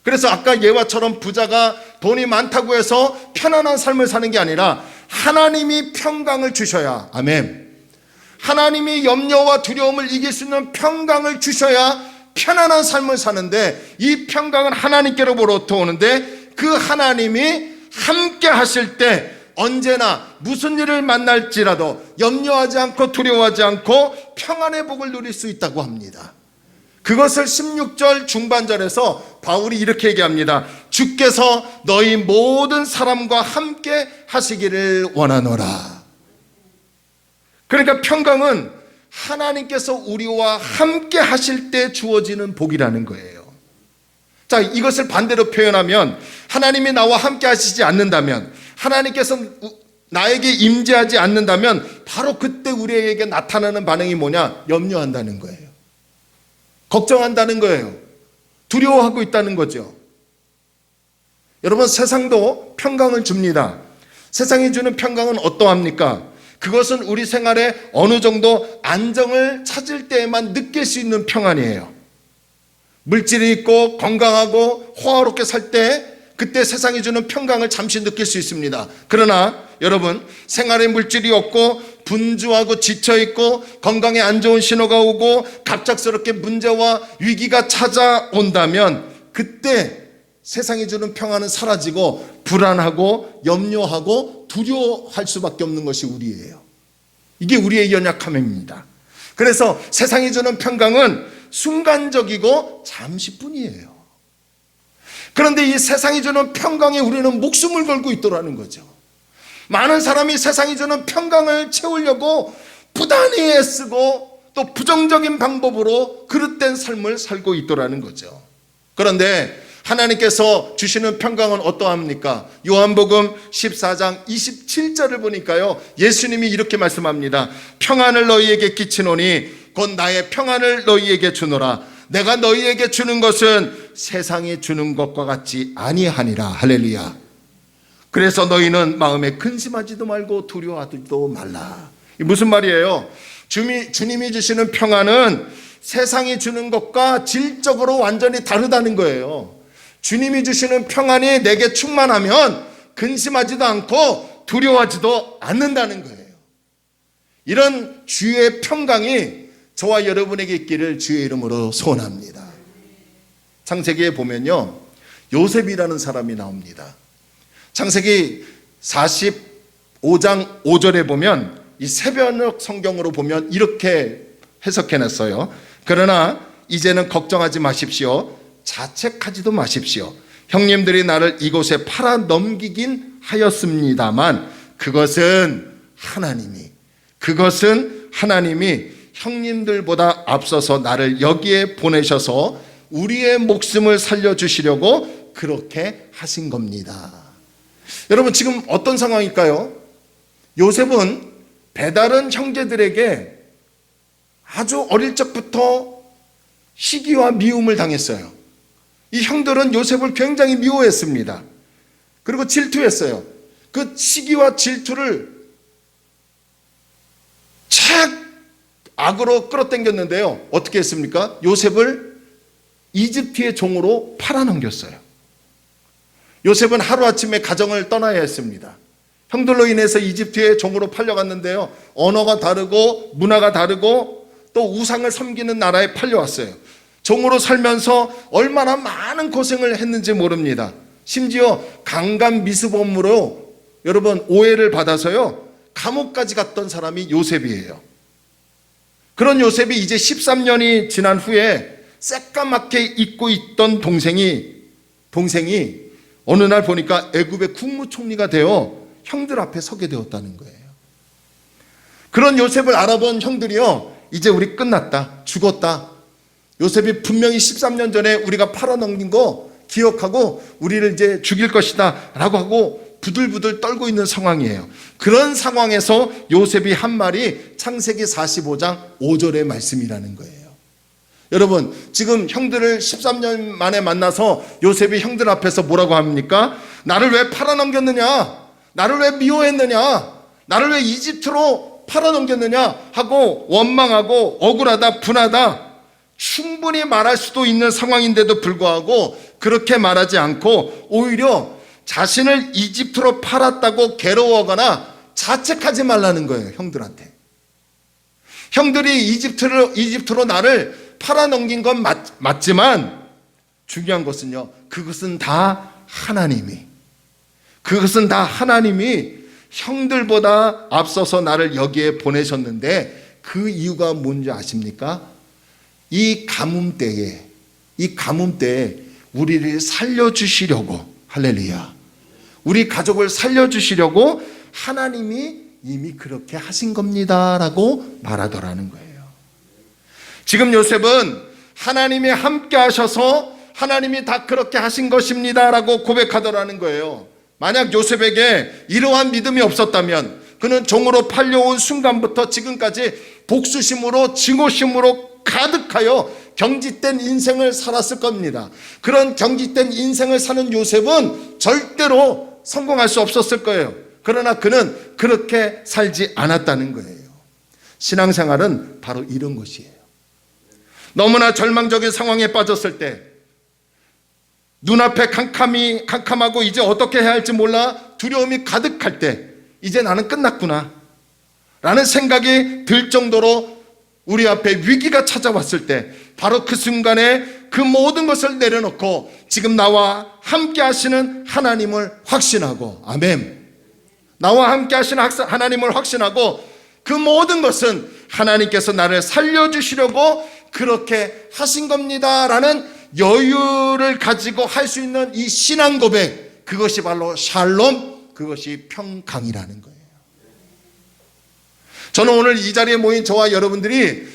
그래서 아까 예화처럼 부자가 돈이 많다고 해서 편안한 삶을 사는 게 아니라 하나님이 평강을 주셔야, 아멘, 하나님이 염려와 두려움을 이길 수 있는 평강을 주셔야 편안한 삶을 사는데, 이 평강은 하나님께로부터 오는데 그 하나님이 함께 하실 때 언제나 무슨 일을 만날지라도 염려하지 않고 두려워하지 않고 평안의 복을 누릴 수 있다고 합니다. 그것을 16절 중반절에서 바울이 이렇게 얘기합니다. 주께서 너희 모든 사람과 함께 하시기를 원하노라. 그러니까 평강은 하나님께서 우리와 함께 하실 때 주어지는 복이라는 거예요. 자, 이것을 반대로 표현하면 하나님이 나와 함께 하시지 않는다면, 하나님께서 나에게 임재하지 않는다면 바로 그때 우리에게 나타나는 반응이 뭐냐? 염려한다는 거예요. 걱정한다는 거예요. 두려워하고 있다는 거죠. 여러분, 세상도 평강을 줍니다. 세상이 주는 평강은 어떠합니까? 그것은 우리 생활에 어느 정도 안정을 찾을 때에만 느낄 수 있는 평안이에요. 물질이 있고 건강하고 호화롭게 살 때, 그때 세상이 주는 평강을 잠시 느낄 수 있습니다. 그러나 여러분, 생활에 물질이 없고 분주하고 지쳐있고 건강에 안 좋은 신호가 오고 갑작스럽게 문제와 위기가 찾아온다면 그때 세상이 주는 평안은 사라지고 불안하고 염려하고 두려워할 수밖에 없는 것이 우리예요. 이게 우리의 연약함입니다. 그래서 세상이 주는 평강은 순간적이고 잠시뿐이에요. 그런데 이 세상이 주는 평강에 우리는 목숨을 걸고 있더라는 거죠. 많은 사람이 세상이 주는 평강을 채우려고 부단히 애쓰고 또 부정적인 방법으로 그릇된 삶을 살고 있더라는 거죠. 그런데 하나님께서 주시는 평강은 어떠합니까? 요한복음 14장 27절을 보니까요, 예수님이 이렇게 말씀합니다. 평안을 너희에게 끼치노니 곧 나의 평안을 너희에게 주노라. 내가 너희에게 주는 것은 세상이 주는 것과 같지 아니하니라. 할렐루야. 그래서 너희는 마음에 근심하지도 말고 두려워하지도 말라. 이게 무슨 말이에요? 주님이 주시는 평안은 세상이 주는 것과 질적으로 완전히 다르다는 거예요. 주님이 주시는 평안이 내게 충만하면 근심하지도 않고 두려워하지도 않는다는 거예요. 이런 주의 평강이 저와 여러분에게 있기를 주의 이름으로 소원합니다. 창세기에 보면요, 요셉이라는 사람이 나옵니다. 창세기 45장 5절에 보면 이 새변역 성경으로 보면 이렇게 해석해냈어요. 그러나 이제는 걱정하지 마십시오. 자책하지도 마십시오. 형님들이 나를 이곳에 팔아 넘기긴 하였습니다만 그것은 하나님이 형님들보다 앞서서 나를 여기에 보내셔서 우리의 목숨을 살려주시려고 그렇게 하신 겁니다. 여러분, 지금 어떤 상황일까요? 요셉은 배다른 형제들에게 아주 어릴 적부터 시기와 미움을 당했어요. 이 형들은 요셉을 굉장히 미워했습니다. 그리고 질투했어요. 그 시기와 질투를 착 악으로 끌어당겼는데요. 어떻게 했습니까? 요셉을 이집트의 종으로 팔아넘겼어요. 요셉은 하루아침에 가정을 떠나야 했습니다. 형들로 인해서 이집트의 종으로 팔려갔는데요. 언어가 다르고 문화가 다르고 또 우상을 섬기는 나라에 팔려왔어요. 종으로 살면서 얼마나 많은 고생을 했는지 모릅니다. 심지어 강간미수범으로 여러분 오해를 받아서요, 감옥까지 갔던 사람이 요셉이에요. 그런 요셉이 이제 13년이 지난 후에 새까맣게 잊고 있던 동생이 어느 날 보니까 애굽의 국무총리가 되어 형들 앞에 서게 되었다는 거예요. 그런 요셉을 알아본 형들이요, 이제 우리 끝났다, 죽었다. 요셉이 분명히 13년 전에 우리가 팔아넘긴 거 기억하고 우리를 이제 죽일 것이다 라고 하고 부들부들 떨고 있는 상황이에요. 그런 상황에서 요셉이 한 말이 창세기 45장 5절의 말씀이라는 거예요. 여러분, 지금 형들을 13년 만에 만나서 요셉이 형들 앞에서 뭐라고 합니까? 나를 왜 팔아넘겼느냐? 나를 왜 미워했느냐? 나를 왜 이집트로 팔아넘겼느냐? 하고 원망하고 억울하다, 분하다 충분히 말할 수도 있는 상황인데도 불구하고 그렇게 말하지 않고 오히려 자신을 이집트로 팔았다고 괴로워하거나 자책하지 말라는 거예요. 형들한테. 형들이 이집트로 나를 팔아넘긴 건 맞지만 중요한 것은요, 그것은 다 하나님이 형들보다 앞서서 나를 여기에 보내셨는데 그 이유가 뭔지 아십니까? 이 가뭄 때에 우리를 살려주시려고, 할렐루야, 우리 가족을 살려주시려고 하나님이 이미 그렇게 하신 겁니다 라고 말하더라는 거예요. 지금 요셉은 하나님이 함께 하셔서 하나님이 다 그렇게 하신 것입니다 라고 고백하더라는 거예요. 만약 요셉에게 이러한 믿음이 없었다면 그는 종으로 팔려온 순간부터 지금까지 복수심으로 증오심으로 가득하여 경직된 인생을 살았을 겁니다. 그런 경직된 인생을 사는 요셉은 절대로 성공할 수 없었을 거예요. 그러나 그는 그렇게 살지 않았다는 거예요. 신앙생활은 바로 이런 것이에요. 너무나 절망적인 상황에 빠졌을 때, 눈앞에 캄캄하고 이제 어떻게 해야 할지 몰라 두려움이 가득할 때, 이제 나는 끝났구나 라는 생각이 들 정도로 우리 앞에 위기가 찾아왔을 때, 바로 그 순간에 그 모든 것을 내려놓고 지금 나와 함께 하시는 하나님을 확신하고, 아멘, 나와 함께 하시는 하나님을 확신하고 그 모든 것은 하나님께서 나를 살려주시려고 그렇게 하신 겁니다 라는 여유를 가지고 할 수 있는 이 신앙 고백, 그것이 바로 샬롬, 그것이 평강이라는 거예요. 저는 오늘 이 자리에 모인 저와 여러분들이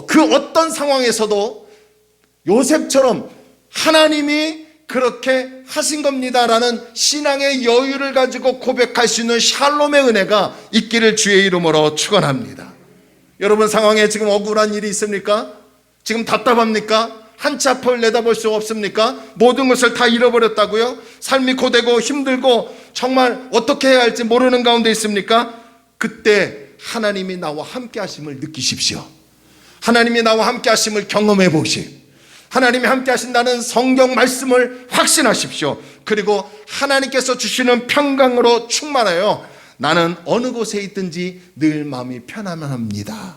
그 어떤 상황에서도 요셉처럼 하나님이 그렇게 하신 겁니다라는 신앙의 여유를 가지고 고백할 수 있는 샬롬의 은혜가 있기를 주의 이름으로 축원합니다. 여러분 상황에 지금 억울한 일이 있습니까? 지금 답답합니까? 한 치 앞을 내다볼 수 없습니까? 모든 것을 다 잃어버렸다고요? 삶이 고되고 힘들고 정말 어떻게 해야 할지 모르는 가운데 있습니까? 그때 하나님이 나와 함께 하심을 느끼십시오. 하나님이 나와 함께 하심을 경험해 보십시오. 하나님이 함께 하신다는 성경 말씀을 확신하십시오. 그리고 하나님께서 주시는 평강으로 충만하여 나는 어느 곳에 있든지 늘 마음이 편안합니다,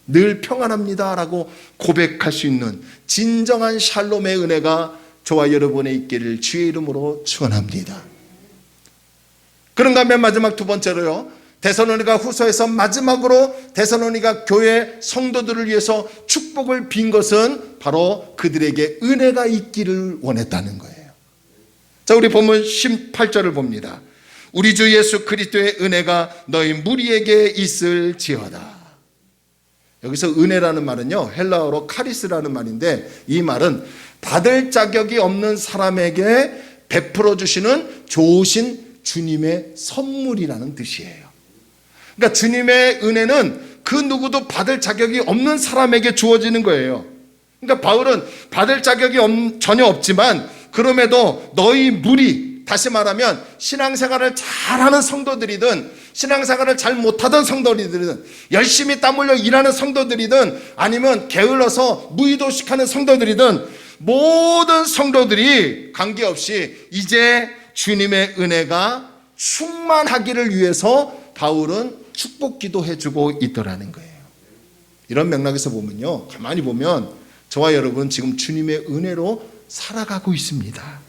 늘 평안합니다 라고 고백할 수 있는 진정한 샬롬의 은혜가 저와 여러분의 있기를 주의 이름으로 축원합니다. 그런가 하면 마지막 두 번째로요, 데살로니가 후서에서 마지막으로 데살로니가 교회 성도들을 위해서 축복을 빈 것은 바로 그들에게 은혜가 있기를 원했다는 거예요. 자, 우리 본문 18절을 봅니다. 우리 주 예수 그리스도의 은혜가 너희 무리에게 있을지어다. 여기서 은혜라는 말은요, 헬라어로 카리스라는 말인데, 이 말은 받을 자격이 없는 사람에게 베풀어 주시는 좋으신 주님의 선물이라는 뜻이에요. 그러니까 주님의 은혜는 그 누구도 받을 자격이 없는 사람에게 주어지는 거예요. 그러니까 바울은 받을 자격이 전혀 없지만 그럼에도 너희 무리, 다시 말하면 신앙생활을 잘하는 성도들이든 신앙생활을 잘 못하던 성도들이든 열심히 땀 흘려 일하는 성도들이든 아니면 게을러서 무의도식하는 성도들이든 모든 성도들이 관계없이 이제 주님의 은혜가 충만하기를 위해서 바울은 축복 기도해주고 있더라는 거예요. 이런 맥락에서 보면요, 가만히 보면 저와 여러분 지금 주님의 은혜로 살아가고 있습니다.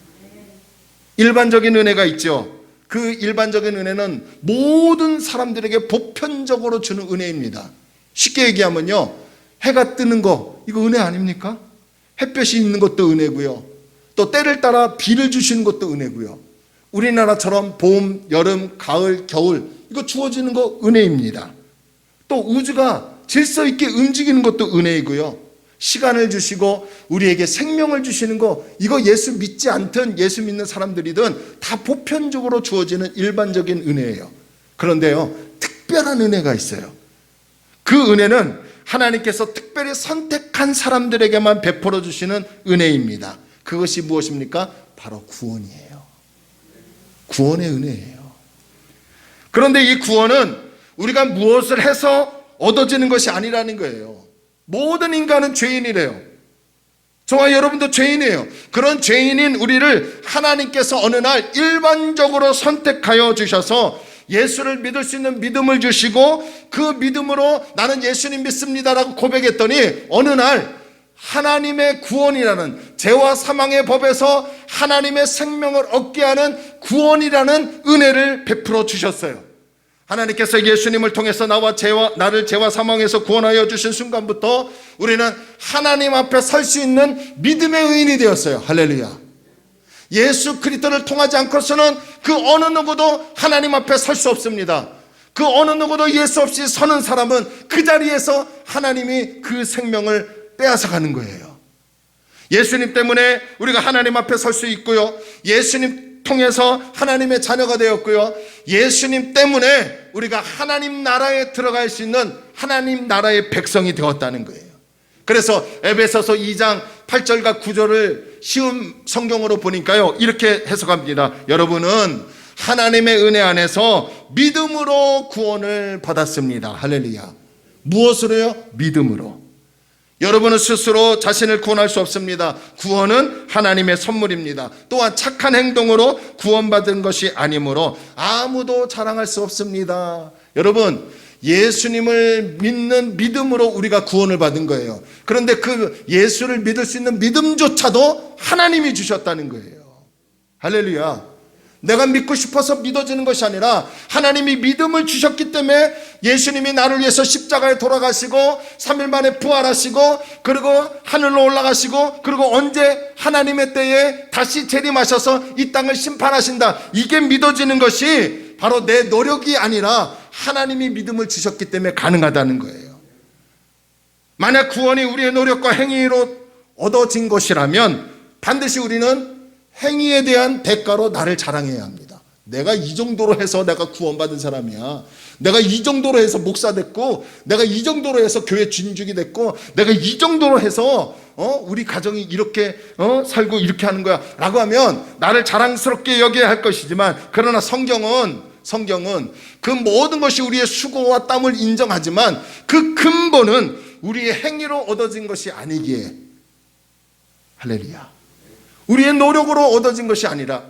일반적인 은혜가 있죠. 그 일반적인 은혜는 모든 사람들에게 보편적으로 주는 은혜입니다. 쉽게 얘기하면요, 해가 뜨는 거, 이거 은혜 아닙니까? 햇볕이 있는 것도 은혜고요, 또 때를 따라 비를 주시는 것도 은혜고요, 우리나라처럼 봄, 여름, 가을, 겨울 이거 주어지는 거 은혜입니다. 또 우주가 질서 있게 움직이는 것도 은혜이고요, 시간을 주시고 우리에게 생명을 주시는 거, 이거 예수 믿지 않든 예수 믿는 사람들이든 다 보편적으로 주어지는 일반적인 은혜예요. 그런데요, 특별한 은혜가 있어요. 그 은혜는 하나님께서 특별히 선택한 사람들에게만 베풀어 주시는 은혜입니다. 그것이 무엇입니까? 바로 구원이에요. 구원의 은혜예요. 그런데 이 구원은 우리가 무엇을 해서 얻어지는 것이 아니라는 거예요. 모든 인간은 죄인이래요. 저와 여러분도 죄인이에요. 그런 죄인인 우리를 하나님께서 어느 날 일반적으로 선택하여 주셔서 예수를 믿을 수 있는 믿음을 주시고 그 믿음으로 나는 예수님 믿습니다라고 고백했더니 어느 날 하나님의 구원이라는, 죄와 사망의 법에서 하나님의 생명을 얻게 하는 구원이라는 은혜를 베풀어 주셨어요. 하나님께서 예수님을 통해서 나를 죄와 사망에서 구원하여 주신 순간부터 우리는 하나님 앞에 설 수 있는 믿음의 의인이 되었어요. 할렐루야. 예수 그리스도를 통하지 않고서는 그 어느 누구도 하나님 앞에 설 수 없습니다. 그 어느 누구도 예수 없이 서는 사람은 그 자리에서 하나님이 그 생명을 빼앗아가는 거예요. 예수님 때문에 우리가 하나님 앞에 설 수 있고요, 예수님 통해서 하나님의 자녀가 되었고요, 예수님 때문에 우리가 하나님 나라에 들어갈 수 있는 하나님 나라의 백성이 되었다는 거예요. 그래서 에베소서 2장 8절과 9절을 쉬운 성경으로 보니까요, 이렇게 해석합니다. 여러분은 하나님의 은혜 안에서 믿음으로 구원을 받았습니다. 할렐루야. 무엇으로요? 믿음으로. 여러분은 스스로 자신을 구원할 수 없습니다. 구원은 하나님의 선물입니다. 또한 착한 행동으로 구원받은 것이 아니므로 아무도 자랑할 수 없습니다. 여러분, 예수님을 믿는 믿음으로 우리가 구원을 받은 거예요. 그런데 그 예수를 믿을 수 있는 믿음조차도 하나님이 주셨다는 거예요. 할렐루야. 내가 믿고 싶어서 믿어지는 것이 아니라 하나님이 믿음을 주셨기 때문에 예수님이 나를 위해서 십자가에 돌아가시고 3일 만에 부활하시고 그리고 하늘로 올라가시고 그리고 언제 하나님의 때에 다시 재림하셔서 이 땅을 심판하신다, 이게 믿어지는 것이 바로 내 노력이 아니라 하나님이 믿음을 주셨기 때문에 가능하다는 거예요. 만약 구원이 우리의 노력과 행위로 얻어진 것이라면 반드시 우리는 행위에 대한 대가로 나를 자랑해야 합니다. 내가 이 정도로 해서 내가 구원받은 사람이야, 내가 이 정도로 해서 목사 됐고, 내가 이 정도로 해서 교회 진죽이 됐고, 내가 이 정도로 해서 우리 가정이 이렇게 살고 이렇게 하는 거야 라고 하면 나를 자랑스럽게 여겨야 할 것이지만, 그러나 성경은 그 모든 것이 우리의 수고와 땀을 인정하지만 그 근본은 우리의 행위로 얻어진 것이 아니기에, 할렐루야, 우리의 노력으로 얻어진 것이 아니라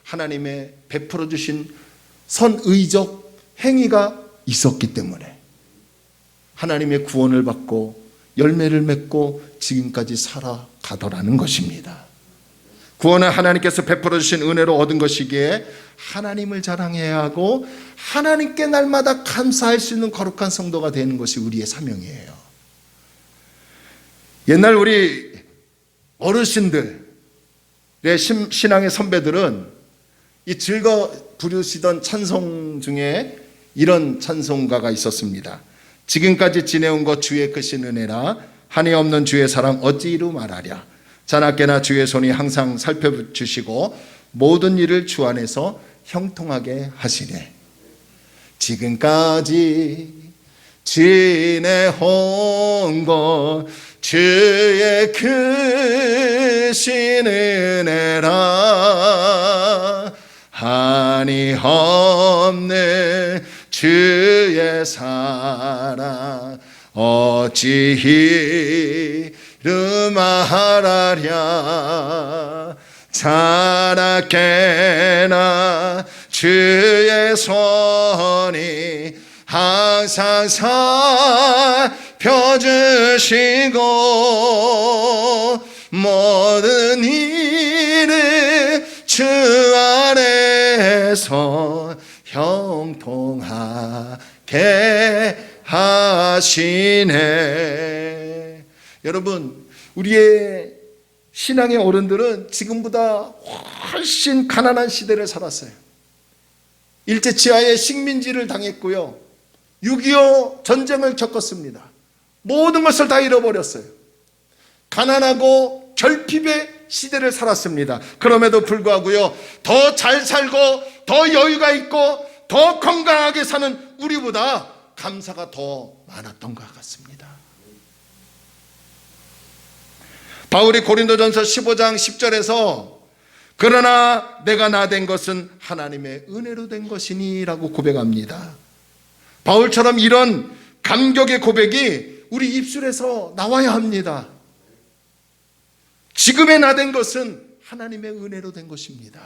하나님의 베풀어 주신 선의적 행위가 있었기 때문에 하나님의 구원을 받고 열매를 맺고 지금까지 살아가더라는 것입니다. 구원은 하나님께서 베풀어 주신 은혜로 얻은 것이기에 하나님을 자랑해야 하고 하나님께 날마다 감사할 수 있는 거룩한 성도가 되는 것이 우리의 사명이에요. 옛날 우리 어르신들의 신앙의 선배들은 이 즐거 부르시던 찬송 중에 이런 찬송가가 있었습니다. 지금까지 지내온 것 주의 크신 은혜라, 한이 없는 주의 사랑 어찌 이루 말하랴. 자나깨나 주의 손이 항상 살펴주시고 모든 일을 주 안에서 형통하게 하시네. 지금까지 지내온 것 주의 크신 은혜라, 한이 없는 주의 사랑 어찌 이루 말하랴. 자나깨나 주의 손이 항상 살펴주시고 모든 일을 주 안에서 형통하게 하시네. 여러분, 우리의 신앙의 어른들은 지금보다 훨씬 가난한 시대를 살았어요. 일제치하에 식민지를 당했고요, 6.25 전쟁을 겪었습니다. 모든 것을 다 잃어버렸어요. 가난하고 결핍의 시대를 살았습니다. 그럼에도 불구하고요, 더 잘 살고 더 여유가 있고 더 건강하게 사는 우리보다 감사가 더 많았던 것 같습니다. 바울이 고린도전서 15장 10절에서 그러나 내가 나 된 것은 하나님의 은혜로 된 것이니 라고 고백합니다. 바울처럼 이런 감격의 고백이 우리 입술에서 나와야 합니다. 지금의 나 된 것은 하나님의 은혜로 된 것입니다.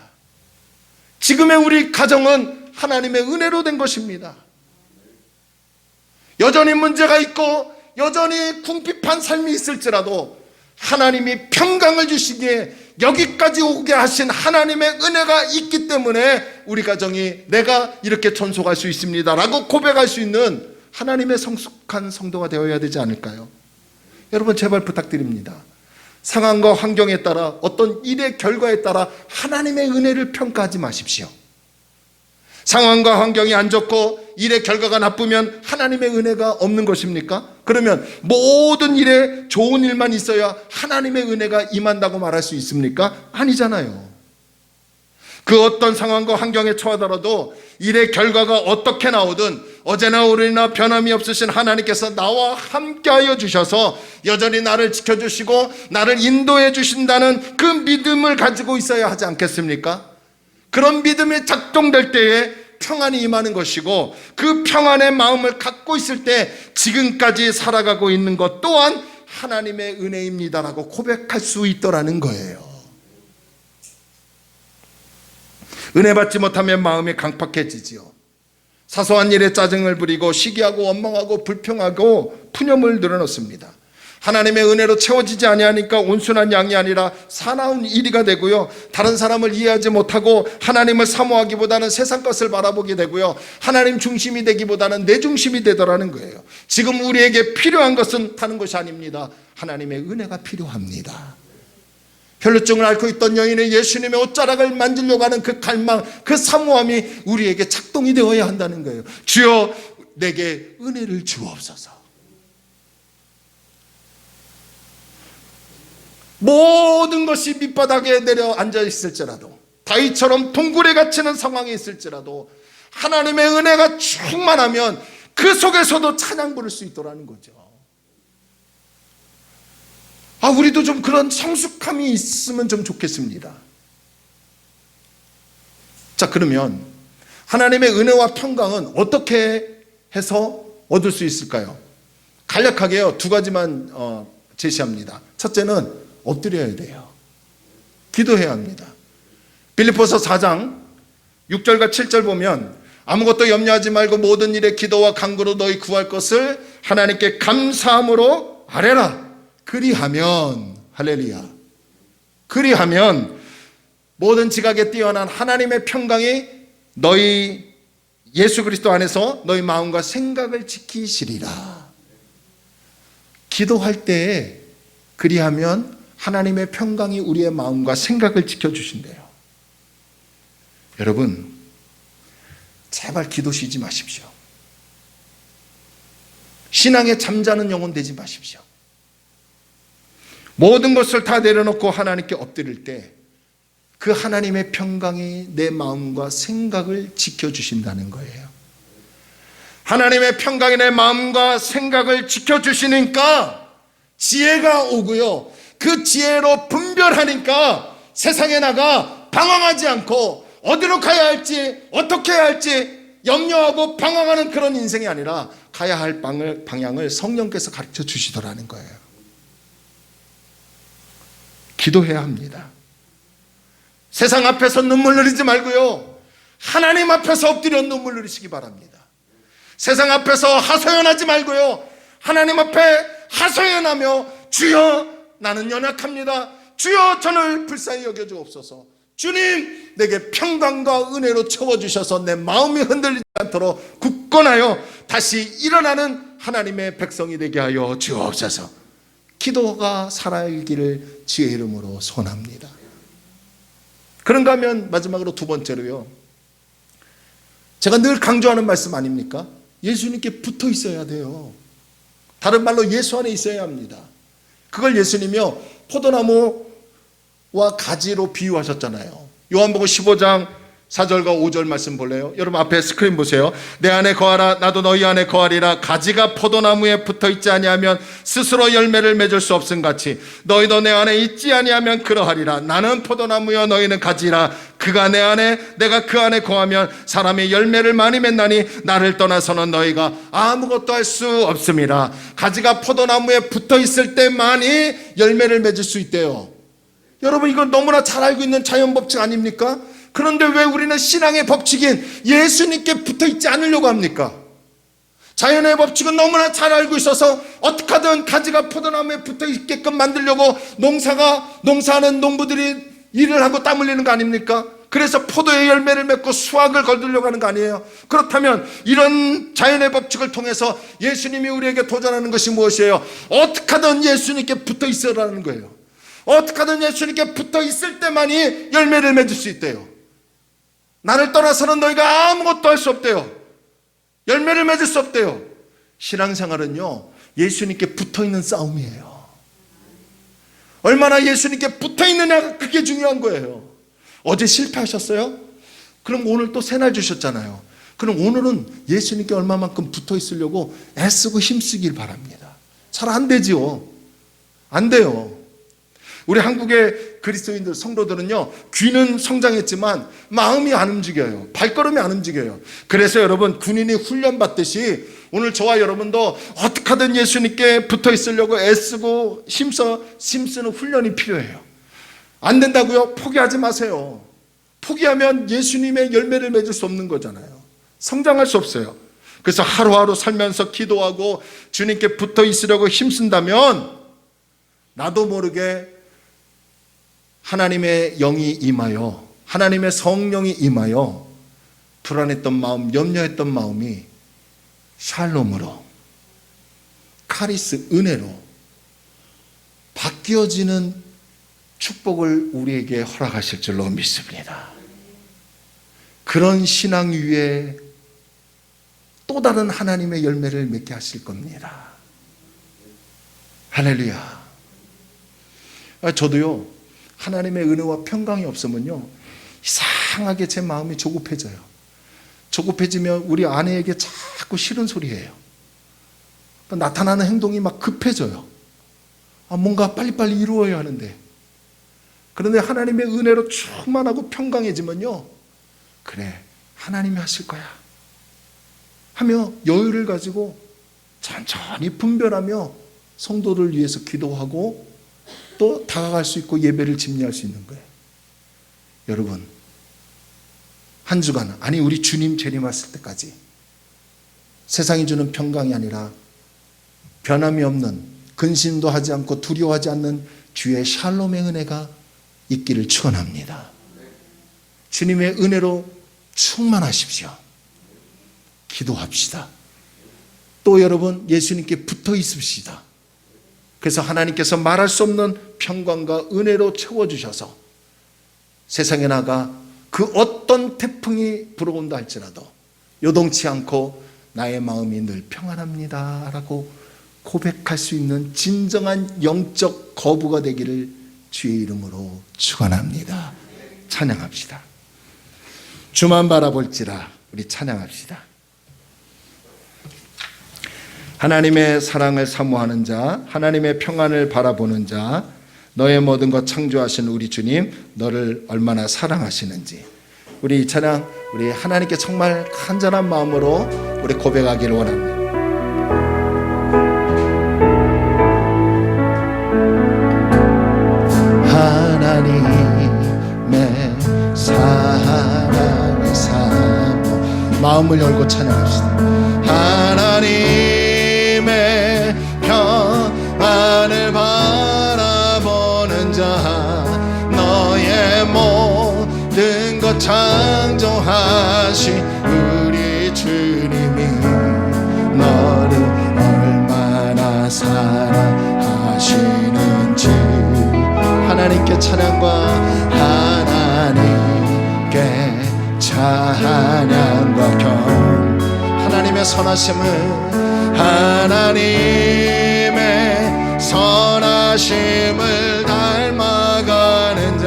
지금의 우리 가정은 하나님의 은혜로 된 것입니다. 여전히 문제가 있고 여전히 궁핍한 삶이 있을지라도 하나님이 평강을 주시기에 여기까지 오게 하신 하나님의 은혜가 있기 때문에 우리 가정이 내가 이렇게 존속할 수 있습니다 라고 고백할 수 있는 하나님의 성숙한 성도가 되어야 되지 않을까요? 여러분, 제발 부탁드립니다. 상황과 환경에 따라 어떤 일의 결과에 따라 하나님의 은혜를 평가하지 마십시오. 상황과 환경이 안 좋고 일의 결과가 나쁘면 하나님의 은혜가 없는 것입니까? 그러면 모든 일에 좋은 일만 있어야 하나님의 은혜가 임한다고 말할 수 있습니까? 아니잖아요. 그 어떤 상황과 환경에 처하더라도 일의 결과가 어떻게 나오든 어제나 오늘이나 변함이 없으신 하나님께서 나와 함께하여 주셔서 여전히 나를 지켜주시고 나를 인도해 주신다는 그 믿음을 가지고 있어야 하지 않겠습니까? 그런 믿음이 작동될 때에 평안이 임하는 것이고, 그 평안의 마음을 갖고 있을 때 지금까지 살아가고 있는 것 또한 하나님의 은혜입니다라고 고백할 수 있더라는 거예요. 은혜 받지 못하면 마음이 강팍해지지요. 사소한 일에 짜증을 부리고 시기하고 원망하고 불평하고 푸념을 늘어놓습니다. 하나님의 은혜로 채워지지 아니하니까 온순한 양이 아니라 사나운 이리가 되고요, 다른 사람을 이해하지 못하고 하나님을 사모하기보다는 세상 것을 바라보게 되고요, 하나님 중심이 되기보다는 내 중심이 되더라는 거예요. 지금 우리에게 필요한 것은 다른 것이 아닙니다. 하나님의 은혜가 필요합니다. 혈루증을 앓고 있던 여인의 예수님의 옷자락을 만지려고 하는 그 갈망, 그 사모함이 우리에게 작동이 되어야 한다는 거예요. 주여, 내게 은혜를 주옵소서. 모든 것이 밑바닥에 내려앉아 있을지라도, 다윗처럼 동굴에 갇히는 상황에 있을지라도 하나님의 은혜가 충만하면 그 속에서도 찬양 부를 수 있더라는 거죠. 우리도 좀 그런 성숙함이 있으면 좀 좋겠습니다. 자, 그러면 하나님의 은혜와 평강은 어떻게 해서 얻을 수 있을까요? 간략하게요, 두 가지만 제시합니다. 첫째는 엎드려야 돼요. 기도해야 합니다. 빌립보서 4장 6절과 7절 보면 아무것도 염려하지 말고 모든 일에 기도와 간구로 너희 구할 것을 하나님께 감사함으로 아뢰라. 그리하면, 할렐루야, 그리하면 모든 지각에 뛰어난 하나님의 평강이 너희 예수 그리스도 안에서 너희 마음과 생각을 지키시리라. 기도할 때에 그리하면 하나님의 평강이 우리의 마음과 생각을 지켜주신대요. 여러분, 제발 기도 쉬지 마십시오. 신앙에 잠자는 영혼 되지 마십시오. 모든 것을 다 내려놓고 하나님께 엎드릴 때 그 하나님의 평강이 내 마음과 생각을 지켜주신다는 거예요. 하나님의 평강이 내 마음과 생각을 지켜주시니까 지혜가 오고요, 그 지혜로 분별하니까 세상에 나가 방황하지 않고 어디로 가야 할지 어떻게 해야 할지 염려하고 방황하는 그런 인생이 아니라 가야 할 방향을 성령께서 가르쳐 주시더라는 거예요. 기도해야 합니다. 세상 앞에서 눈물 흘리지 말고요, 하나님 앞에서 엎드려 눈물 흘리시기 바랍니다. 세상 앞에서 하소연하지 말고요, 하나님 앞에 하소연하며 주여 나는 연약합니다, 주여 저를 불쌍히 여겨주옵소서, 주님 내게 평강과 은혜로 채워주셔서 내 마음이 흔들리지 않도록 굳건하여 다시 일어나는 하나님의 백성이 되게 하여 주옵소서. 기도가 살아있기를 주의 이름으로 소원합니다. 그런가 하면 마지막으로 두 번째로요, 제가 늘 강조하는 말씀 아닙니까? 예수님께 붙어 있어야 돼요. 다른 말로 예수 안에 있어야 합니다. 그걸 예수님이요 포도나무와 가지로 비유하셨잖아요. 요한복음 15장 4절과 5절 말씀 볼래요? 여러분 앞에 스크린 보세요. 내 안에 거하라 나도 너희 안에 거하리라. 가지가 포도나무에 붙어있지 아니하면 스스로 열매를 맺을 수 없음같이 너희도 내 안에 있지 아니하면 그러하리라. 나는 포도나무여 너희는 가지라. 그가 내 안에 내가 그 안에 거하면 사람이 열매를 많이 맺나니 나를 떠나서는 너희가 아무것도 할 수 없음이라. 가지가 포도나무에 붙어있을 때만이 열매를 맺을 수 있대요. 여러분 이건 너무나 잘 알고 있는 자연법칙 아닙니까? 그런데 왜 우리는 신앙의 법칙인 예수님께 붙어있지 않으려고 합니까? 자연의 법칙은 너무나 잘 알고 있어서 어떻게 하든 가지가 포도나무에 붙어있게끔 만들려고 농사하는 농부들이 일을 하고 땀 흘리는 거 아닙니까? 그래서 포도의 열매를 맺고 수확을 거두려고 하는 거 아니에요? 그렇다면 이런 자연의 법칙을 통해서 예수님이 우리에게 도전하는 것이 무엇이에요? 어떻게 하든 예수님께 붙어 있으라는 거예요. 어떻게 하든 예수님께 붙어 있을 때만이 열매를 맺을 수 있대요. 나를 떠나서는 너희가 아무것도 할 수 없대요. 열매를 맺을 수 없대요. 신앙생활은요 예수님께 붙어있는 싸움이에요. 얼마나 예수님께 붙어있느냐가 그게 중요한 거예요. 어제 실패하셨어요? 그럼 오늘 또 새날 주셨잖아요. 그럼 오늘은 예수님께 얼마만큼 붙어있으려고 애쓰고 힘쓰길 바랍니다. 잘 안 되지요. 안 돼요. 우리 한국의 그리스도인들 성도들은요 귀는 성장했지만 마음이 안 움직여요. 발걸음이 안 움직여요. 그래서 여러분 군인이 훈련받듯이 오늘 저와 여러분도 어떻게 하든 예수님께 붙어 있으려고 애쓰고 힘쓰는 훈련이 필요해요. 안 된다고요? 포기하지 마세요. 포기하면 예수님의 열매를 맺을 수 없는 거잖아요. 성장할 수 없어요. 그래서 하루하루 살면서 기도하고 주님께 붙어 있으려고 힘쓴다면 나도 모르게 하나님의 영이 임하여 하나님의 성령이 임하여 불안했던 마음, 염려했던 마음이 샬롬으로 카리스, 은혜로 바뀌어지는 축복을 우리에게 허락하실 줄로 믿습니다. 그런 신앙 위에 또 다른 하나님의 열매를 맺게 하실 겁니다. 할렐루야. 저도요 하나님의 은혜와 평강이 없으면요 이상하게 제 마음이 조급해져요. 조급해지면 우리 아내에게 자꾸 싫은 소리예요. 나타나는 행동이 막 급해져요. 뭔가 빨리빨리 이루어야 하는데. 그런데 하나님의 은혜로 충만하고 평강해지면요 그래 하나님이 하실 거야 하며 여유를 가지고 천천히 분별하며 성도를 위해서 기도하고 또 다가갈 수 있고 예배를 집례할 수 있는 거예요. 여러분 한 주간 아니 우리 주님 재림하실 때까지 세상이 주는 평강이 아니라 변함이 없는 근심도 하지 않고 두려워하지 않는 주의 샬롬의 은혜가 있기를 축원합니다. 주님의 은혜로 충만하십시오. 기도합시다. 또 여러분, 예수님께 붙어 있읍시다. 그래서 하나님께서 말할 수 없는 평강과 은혜로 채워주셔서 세상에 나가 그 어떤 태풍이 불어온다 할지라도 요동치 않고 나의 마음이 늘 평안합니다 라고 고백할 수 있는 진정한 영적 거부가 되기를 주의 이름으로 축원합니다. 찬양합시다. 주만 바라볼지라. 우리 찬양합시다. 하나님의 사랑을 사모하는 자, 하나님의 평안을 바라보는 자, 너의 모든 것 창조하신 우리 주님, 너를 얼마나 사랑하시는지 우리 이 찬양, 우리 하나님께 정말 간절한 마음으로 우리 고백하기를 원합니다. 하나님의 사랑을 사모, 마음을 열고 찬양합시다. 하나님의 평안을 바라보는 자, 너의 모든 것 창조하신 우리 주님이 너를 얼마나 사랑하시는지 하나님께 찬양과 하나님께 찬양과 겸 하나님의 선하심을 하나님의 선하심을 닮아가는 자,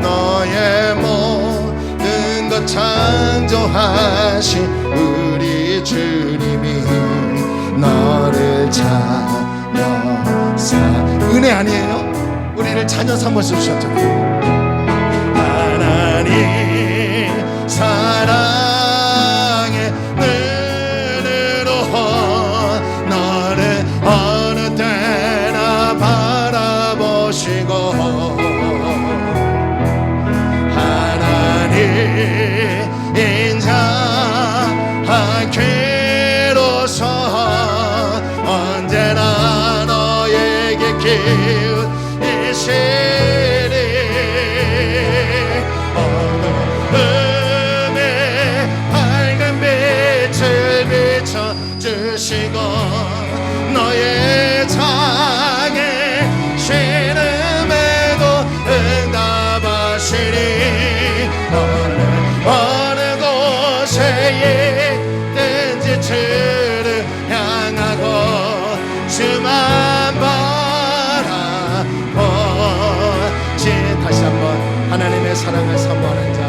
너의 모든 것 창조하신 우리 주님이 너를 자녀 삼 은혜 아니에요? 우리를 자녀 삼아 주셨잖아요. 하나님 사랑의 눈으로 너를 어느 때나 바라보시고 하나님 인자 한 귀로서 언제나 너에게 기울이시리 어둠에 밝은 빛을 비춰주시고 너의 장애 신음에도 응답하시니 어느 곳에 있든지 주를 향하고 주만 바라보지. 다시 한번 하나님의 사랑을 사모하는 자,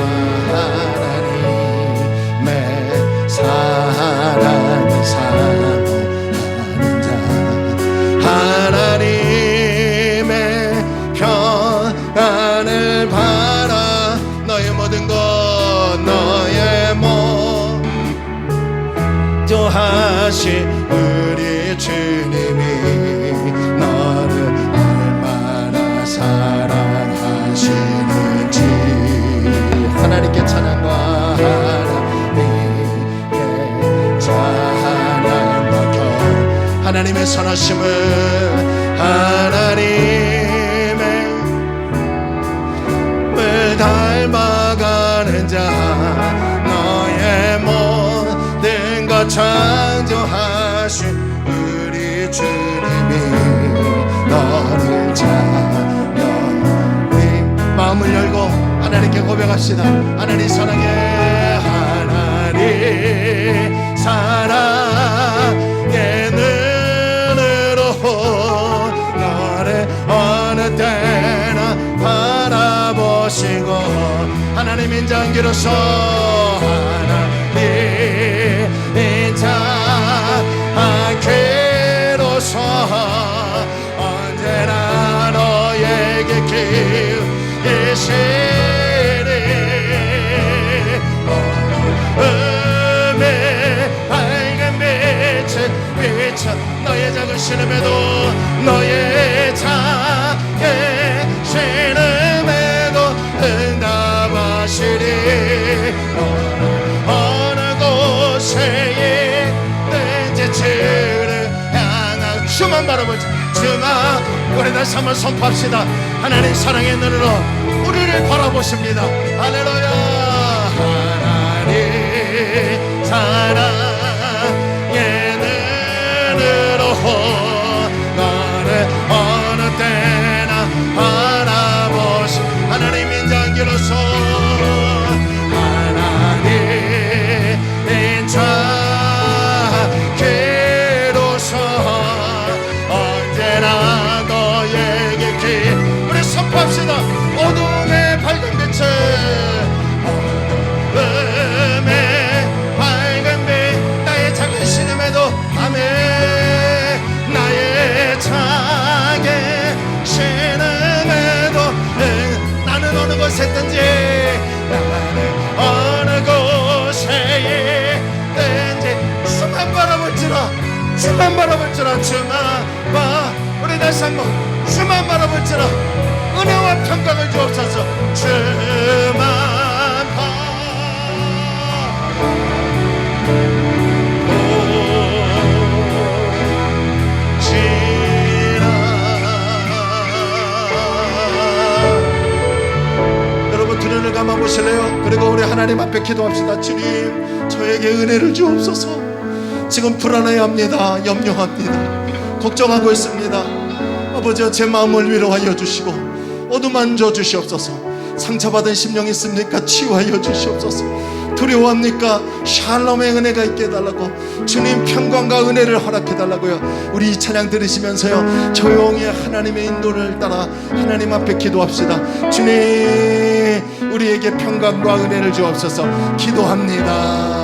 하나님의 사랑을 사모하는 자, 하나님의 평안을 바라 너의 모든 것 너의 모조하신 우리 주님이 너를 얼마나 사랑하시는지 하나님께 찬양과 하나님께 찬양과 겸 하나님의 선하심을 하나님의 닮아가는 자, 너의 모든 것 창조하신 우리 주님이 너를 자녀. 우리 마음을 열고 하나님께 고백합시다. 하나님 사랑해. 하나님 사랑의 눈으로 너를 어느 때나 바라보시고 하나님 인자한기로서 하나님 인자한기로서 언제나 너에게 기울이시니 어둠에 밝은 빛을 비춰 너의 작은 신음에도 너의 작은 신음에도 응답하시리 어느 곳에 있는지 주를 향한 주만 바라보자. 주만 우리 다시 한번 선포합시다. 하나님 사랑의 눈으로 우리를 우리를 바라보십니다. 할렐루야. 하나님 사랑의 눈으로 나를 어느 때나 바라보시 하나님 인자기로서 하나님 인자기로서 언제나 너에게 우리 선포합시다. 어둠의 밝은 빛을 어둠의 밝은 빛 나의 작은 신음에도 아멘 나의 작은 신음에도 나는 어느 곳에 있든지 나는 어느 곳에 있든지 주만 바라볼지라 주만 바라볼지라 주만 봐 우리 다시 한번 주만 바라볼지라 은혜와 평강을 주옵소서. 주만 바라보시라. 여러분 두 눈을 감아보실래요? 그리고 우리 하나님 앞에 기도합시다. 주님 저에게 은혜를 주옵소서. 지금 불안해합니다. 염려합니다. 걱정하고 있습니다. 아버지여 제 마음을 위로하여 주시고 어루만져 주시옵소서. 상처받은 심령 있습니까? 치유하여 주시옵소서. 두려워합니까? 샬롬의 은혜가 있게 해달라고 주님 평강과 은혜를 허락해달라고요. 우리 이 찬양 들으시면서요 조용히 하나님의 인도를 따라 하나님 앞에 기도합시다. 주님 우리에게 평강과 은혜를 주옵소서. 기도합니다.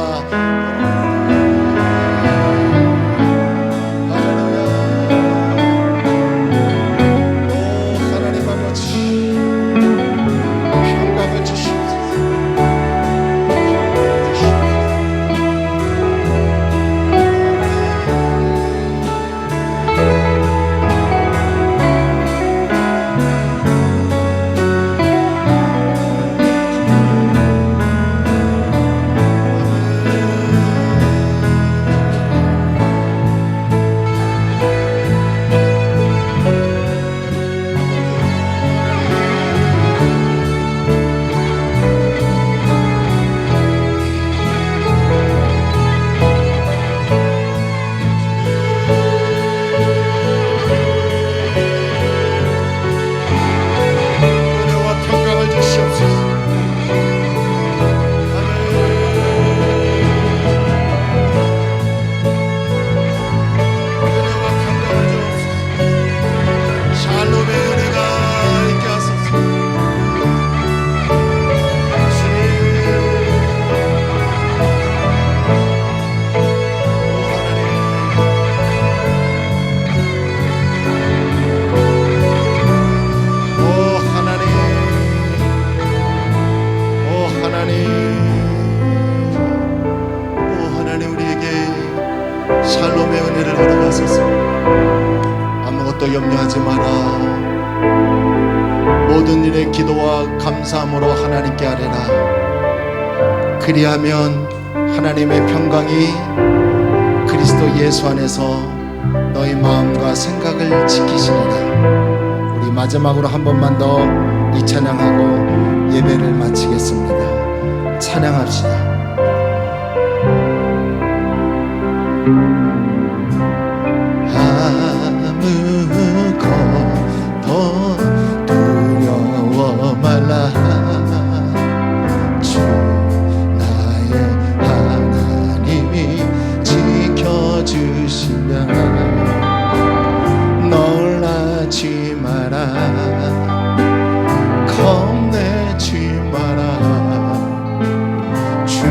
샬롬의 은혜를 허락하소서. 아무것도 염려하지 마라. 모든 일에 기도와 감사함으로 하나님께 아뢰라. 그리하면 하나님의 평강이 그리스도 예수 안에서 너희 마음과 생각을 지키시리라. 우리 마지막으로 한 번만 더 이 찬양하고 예배를 마치겠습니다. 찬양합시다. 아무것도 두려워 말라. 주 나의 하나님이 지켜주시랴. 놀라지 마라. 겁내지 마라. 주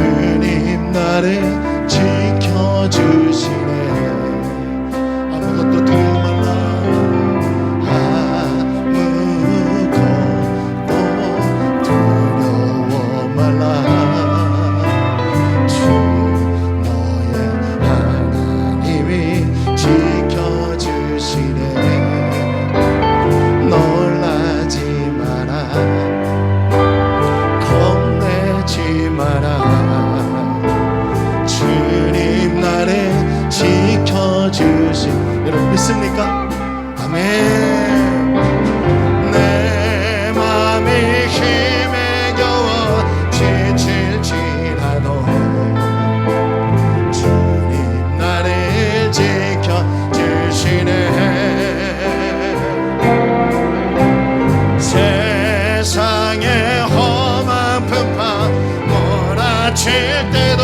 몰아칠 때도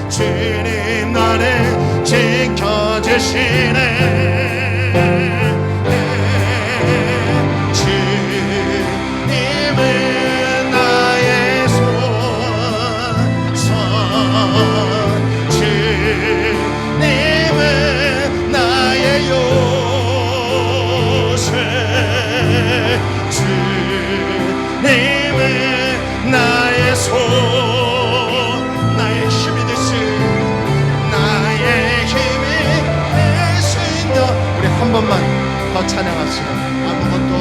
주님 나를 지켜주시네. 주님은 나의 소선, 주님은 나의 요새, 주님은 나의 손, 나의 힘이 되신, 나의 힘이 되신 너. 우리 한 번만 더 찬양합시다. 아무것도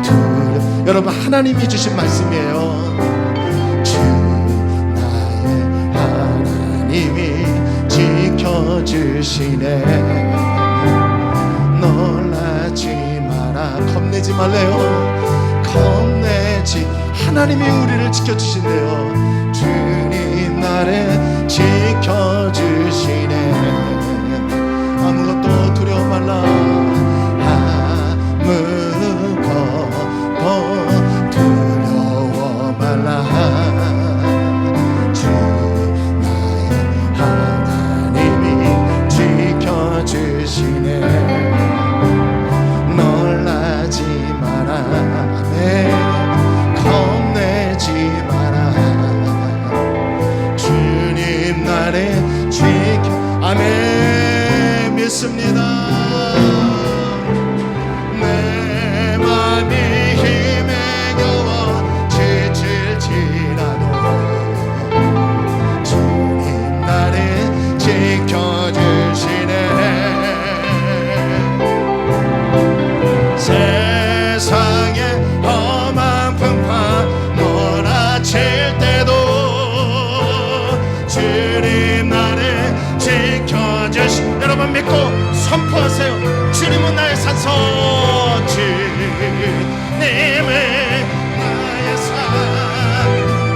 두려. 여러분, 하나님이 주신 말씀이에요. 주 나의 하나님이 지켜주시네. 놀라지 마라. 겁내지 말래요. 겁내지. 하나님이 우리를 지켜주신대요. 주님 나를 지켜주시네. 아무것도 두려워 말라. 아무것도 두려워 말라. 주 나의 하나님이 지켜주시네. 놀라지 마라. 아멘. 겁내지 마라. 주님 나를 지켜. 아멘. 믿습니다. 내 맘이 힘에 겨워 지칠지라도 주님 나를 지켜주시네. 세상에 험한 풍파 몰아칠 때도 주님 나를 지켜주시. 여러분 믿고 선포하세요. 주님은 나의 산소, 주님은 나의 산,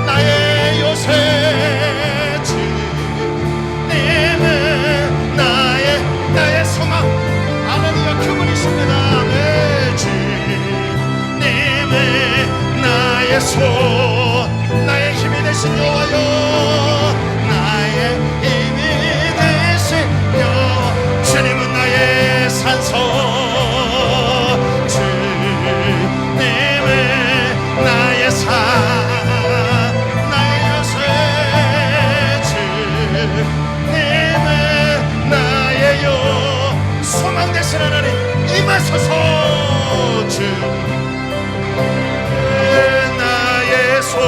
나의 요새, 주님은 나의 소망. 할렐루야. 그분이십니다. 네, 주님은 나의 손, 나의 힘이 되신 여호와여, 나의 힘이 되신 여호와. 주님은 나의 산소, 주님은 나의 산, 나의 요새, 주님은 나의 소망 되신 하나님 임하소서. 주 나의 소망,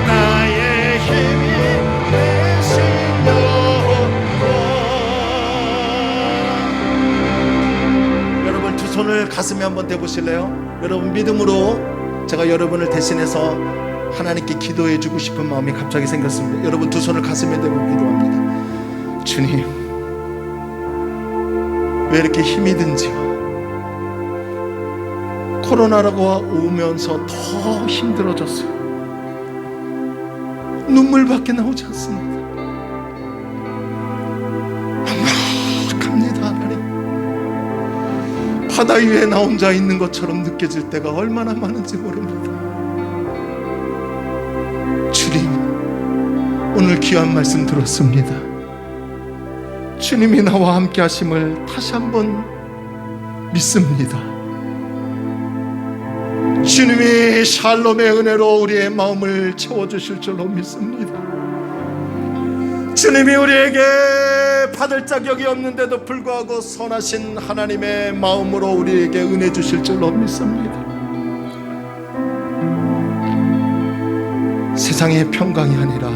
나의 힘이 되신 여호와. 여러분 두 손을 가슴에 한번 대보실래요? 여러분 믿음으로 제가 여러분을 대신해서 하나님께 기도해 주고 싶은 마음이 갑자기 생겼습니다. 여러분 두 손을 가슴에 대고 기도합니다. 주님, 왜 이렇게 힘이 든지요? 코로나라고 오면서 더 힘들어졌어요. 눈물밖에 나오지 않습니다. 막막합니다. 하나님, 바다 위에 나 혼자 있는 것처럼 느껴질 때가 얼마나 많은지 모릅니다. 주님, 오늘 귀한 말씀 들었습니다. 주님이 나와 함께 하심을 다시 한번 믿습니다. 주님이 샬롬의 은혜로 우리의 마음을 채워주실 줄로 믿습니다. 주님이 우리에게 받을 자격이 없는데도 불구하고 선하신 하나님의 마음으로 우리에게 은혜 주실 줄로 믿습니다. 세상의 평강이 아니라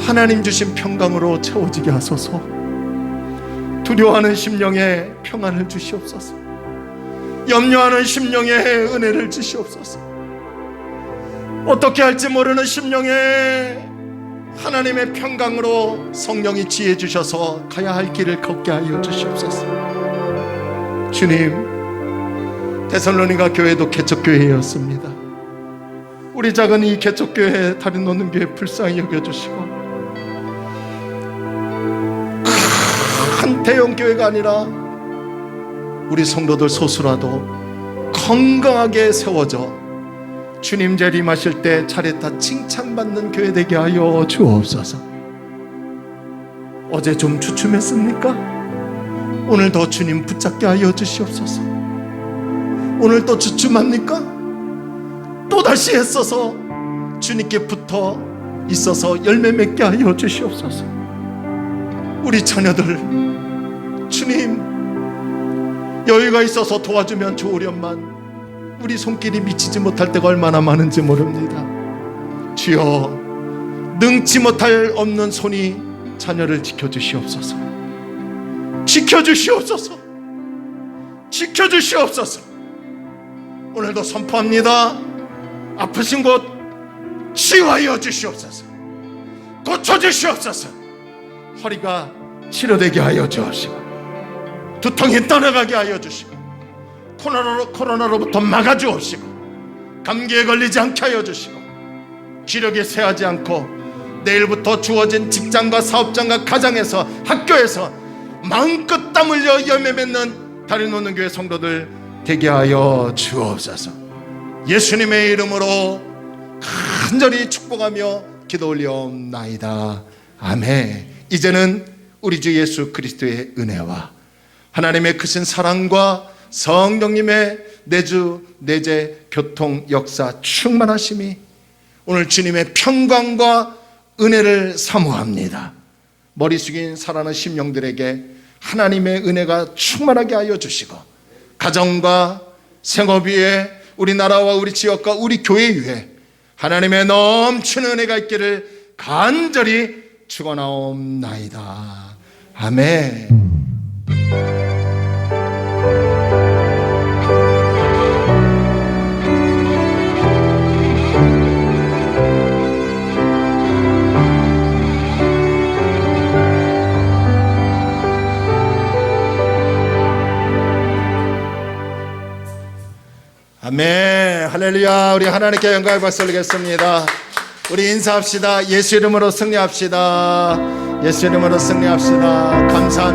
하나님 주신 평강으로 채워지게 하소서. 두려워하는 심령에 평안을 주시옵소서. 염려하는 심령에 은혜를 주시옵소서. 어떻게 할지 모르는 심령에 하나님의 평강으로 성령이 지혜 주셔서 가야 할 길을 걷게 하여 주시옵소서. 주님, 데살로니가 교회도 개척교회였습니다. 우리 작은 이 개척교회 다리 놓는 교회 불쌍히 여겨주시고 큰 대형 교회가 아니라 우리 성도들 소수라도 건강하게 세워져 주님 재림하실 때 차례타 칭찬받는 교회 되게 하여 주옵소서. 어제 좀 주춤했습니까? 오늘 더 주님 붙잡게 하여 주시옵소서. 오늘 또 주춤합니까? 또다시 애써서 주님께 붙어 있어서 열매 맺게 하여 주시옵소서. 우리 자녀들 주님 여유가 있어서 도와주면 좋으련만 우리 손길이 미치지 못할 때가 얼마나 많은지 모릅니다. 주여 능치 못할 없는 손이 자녀를 지켜주시옵소서. 지켜주시옵소서. 지켜주시옵소서. 오늘도 선포합니다. 아프신 곳 치유하여 주시옵소서. 고쳐주시옵소서. 허리가 치료되게 하여 주옵시고 두통이 떠나가게 하여 주시고 코로나로부터 막아주옵시고 감기에 걸리지 않게 하여 주시고 기력이 쇠하지 않고 내일부터 주어진 직장과 사업장과 가정에서 학교에서 마음껏 땀 흘려 열매 맺는 다리 놓는 교회 성도들 되게 하여 주옵소서. 예수님의 이름으로 간절히 축복하며 기도 올리옵나이다. 아멘. 이제는 우리 주 예수 그리스도의 은혜와 하나님의 크신 사랑과 성령님의 내주 내재 교통 역사 충만하심이 오늘 주님의 평강과 은혜를 사모합니다. 머리 숙인 살아있는 심령들에게 하나님의 은혜가 충만하게 하여 주시고 가정과 생업 위에 우리 나라와 우리 지역과 우리 교회 위에 하나님의 넘치는 은혜가 있기를 간절히 축원하옵나이다. 아멘. 아멘. 할렐루야. 우리 하나님께 영광을 박수 올리겠습니다. 우리 인사합시다. 예수 이름으로 승리합시다. 예수 이름으로 승리합시다. 감사합니다.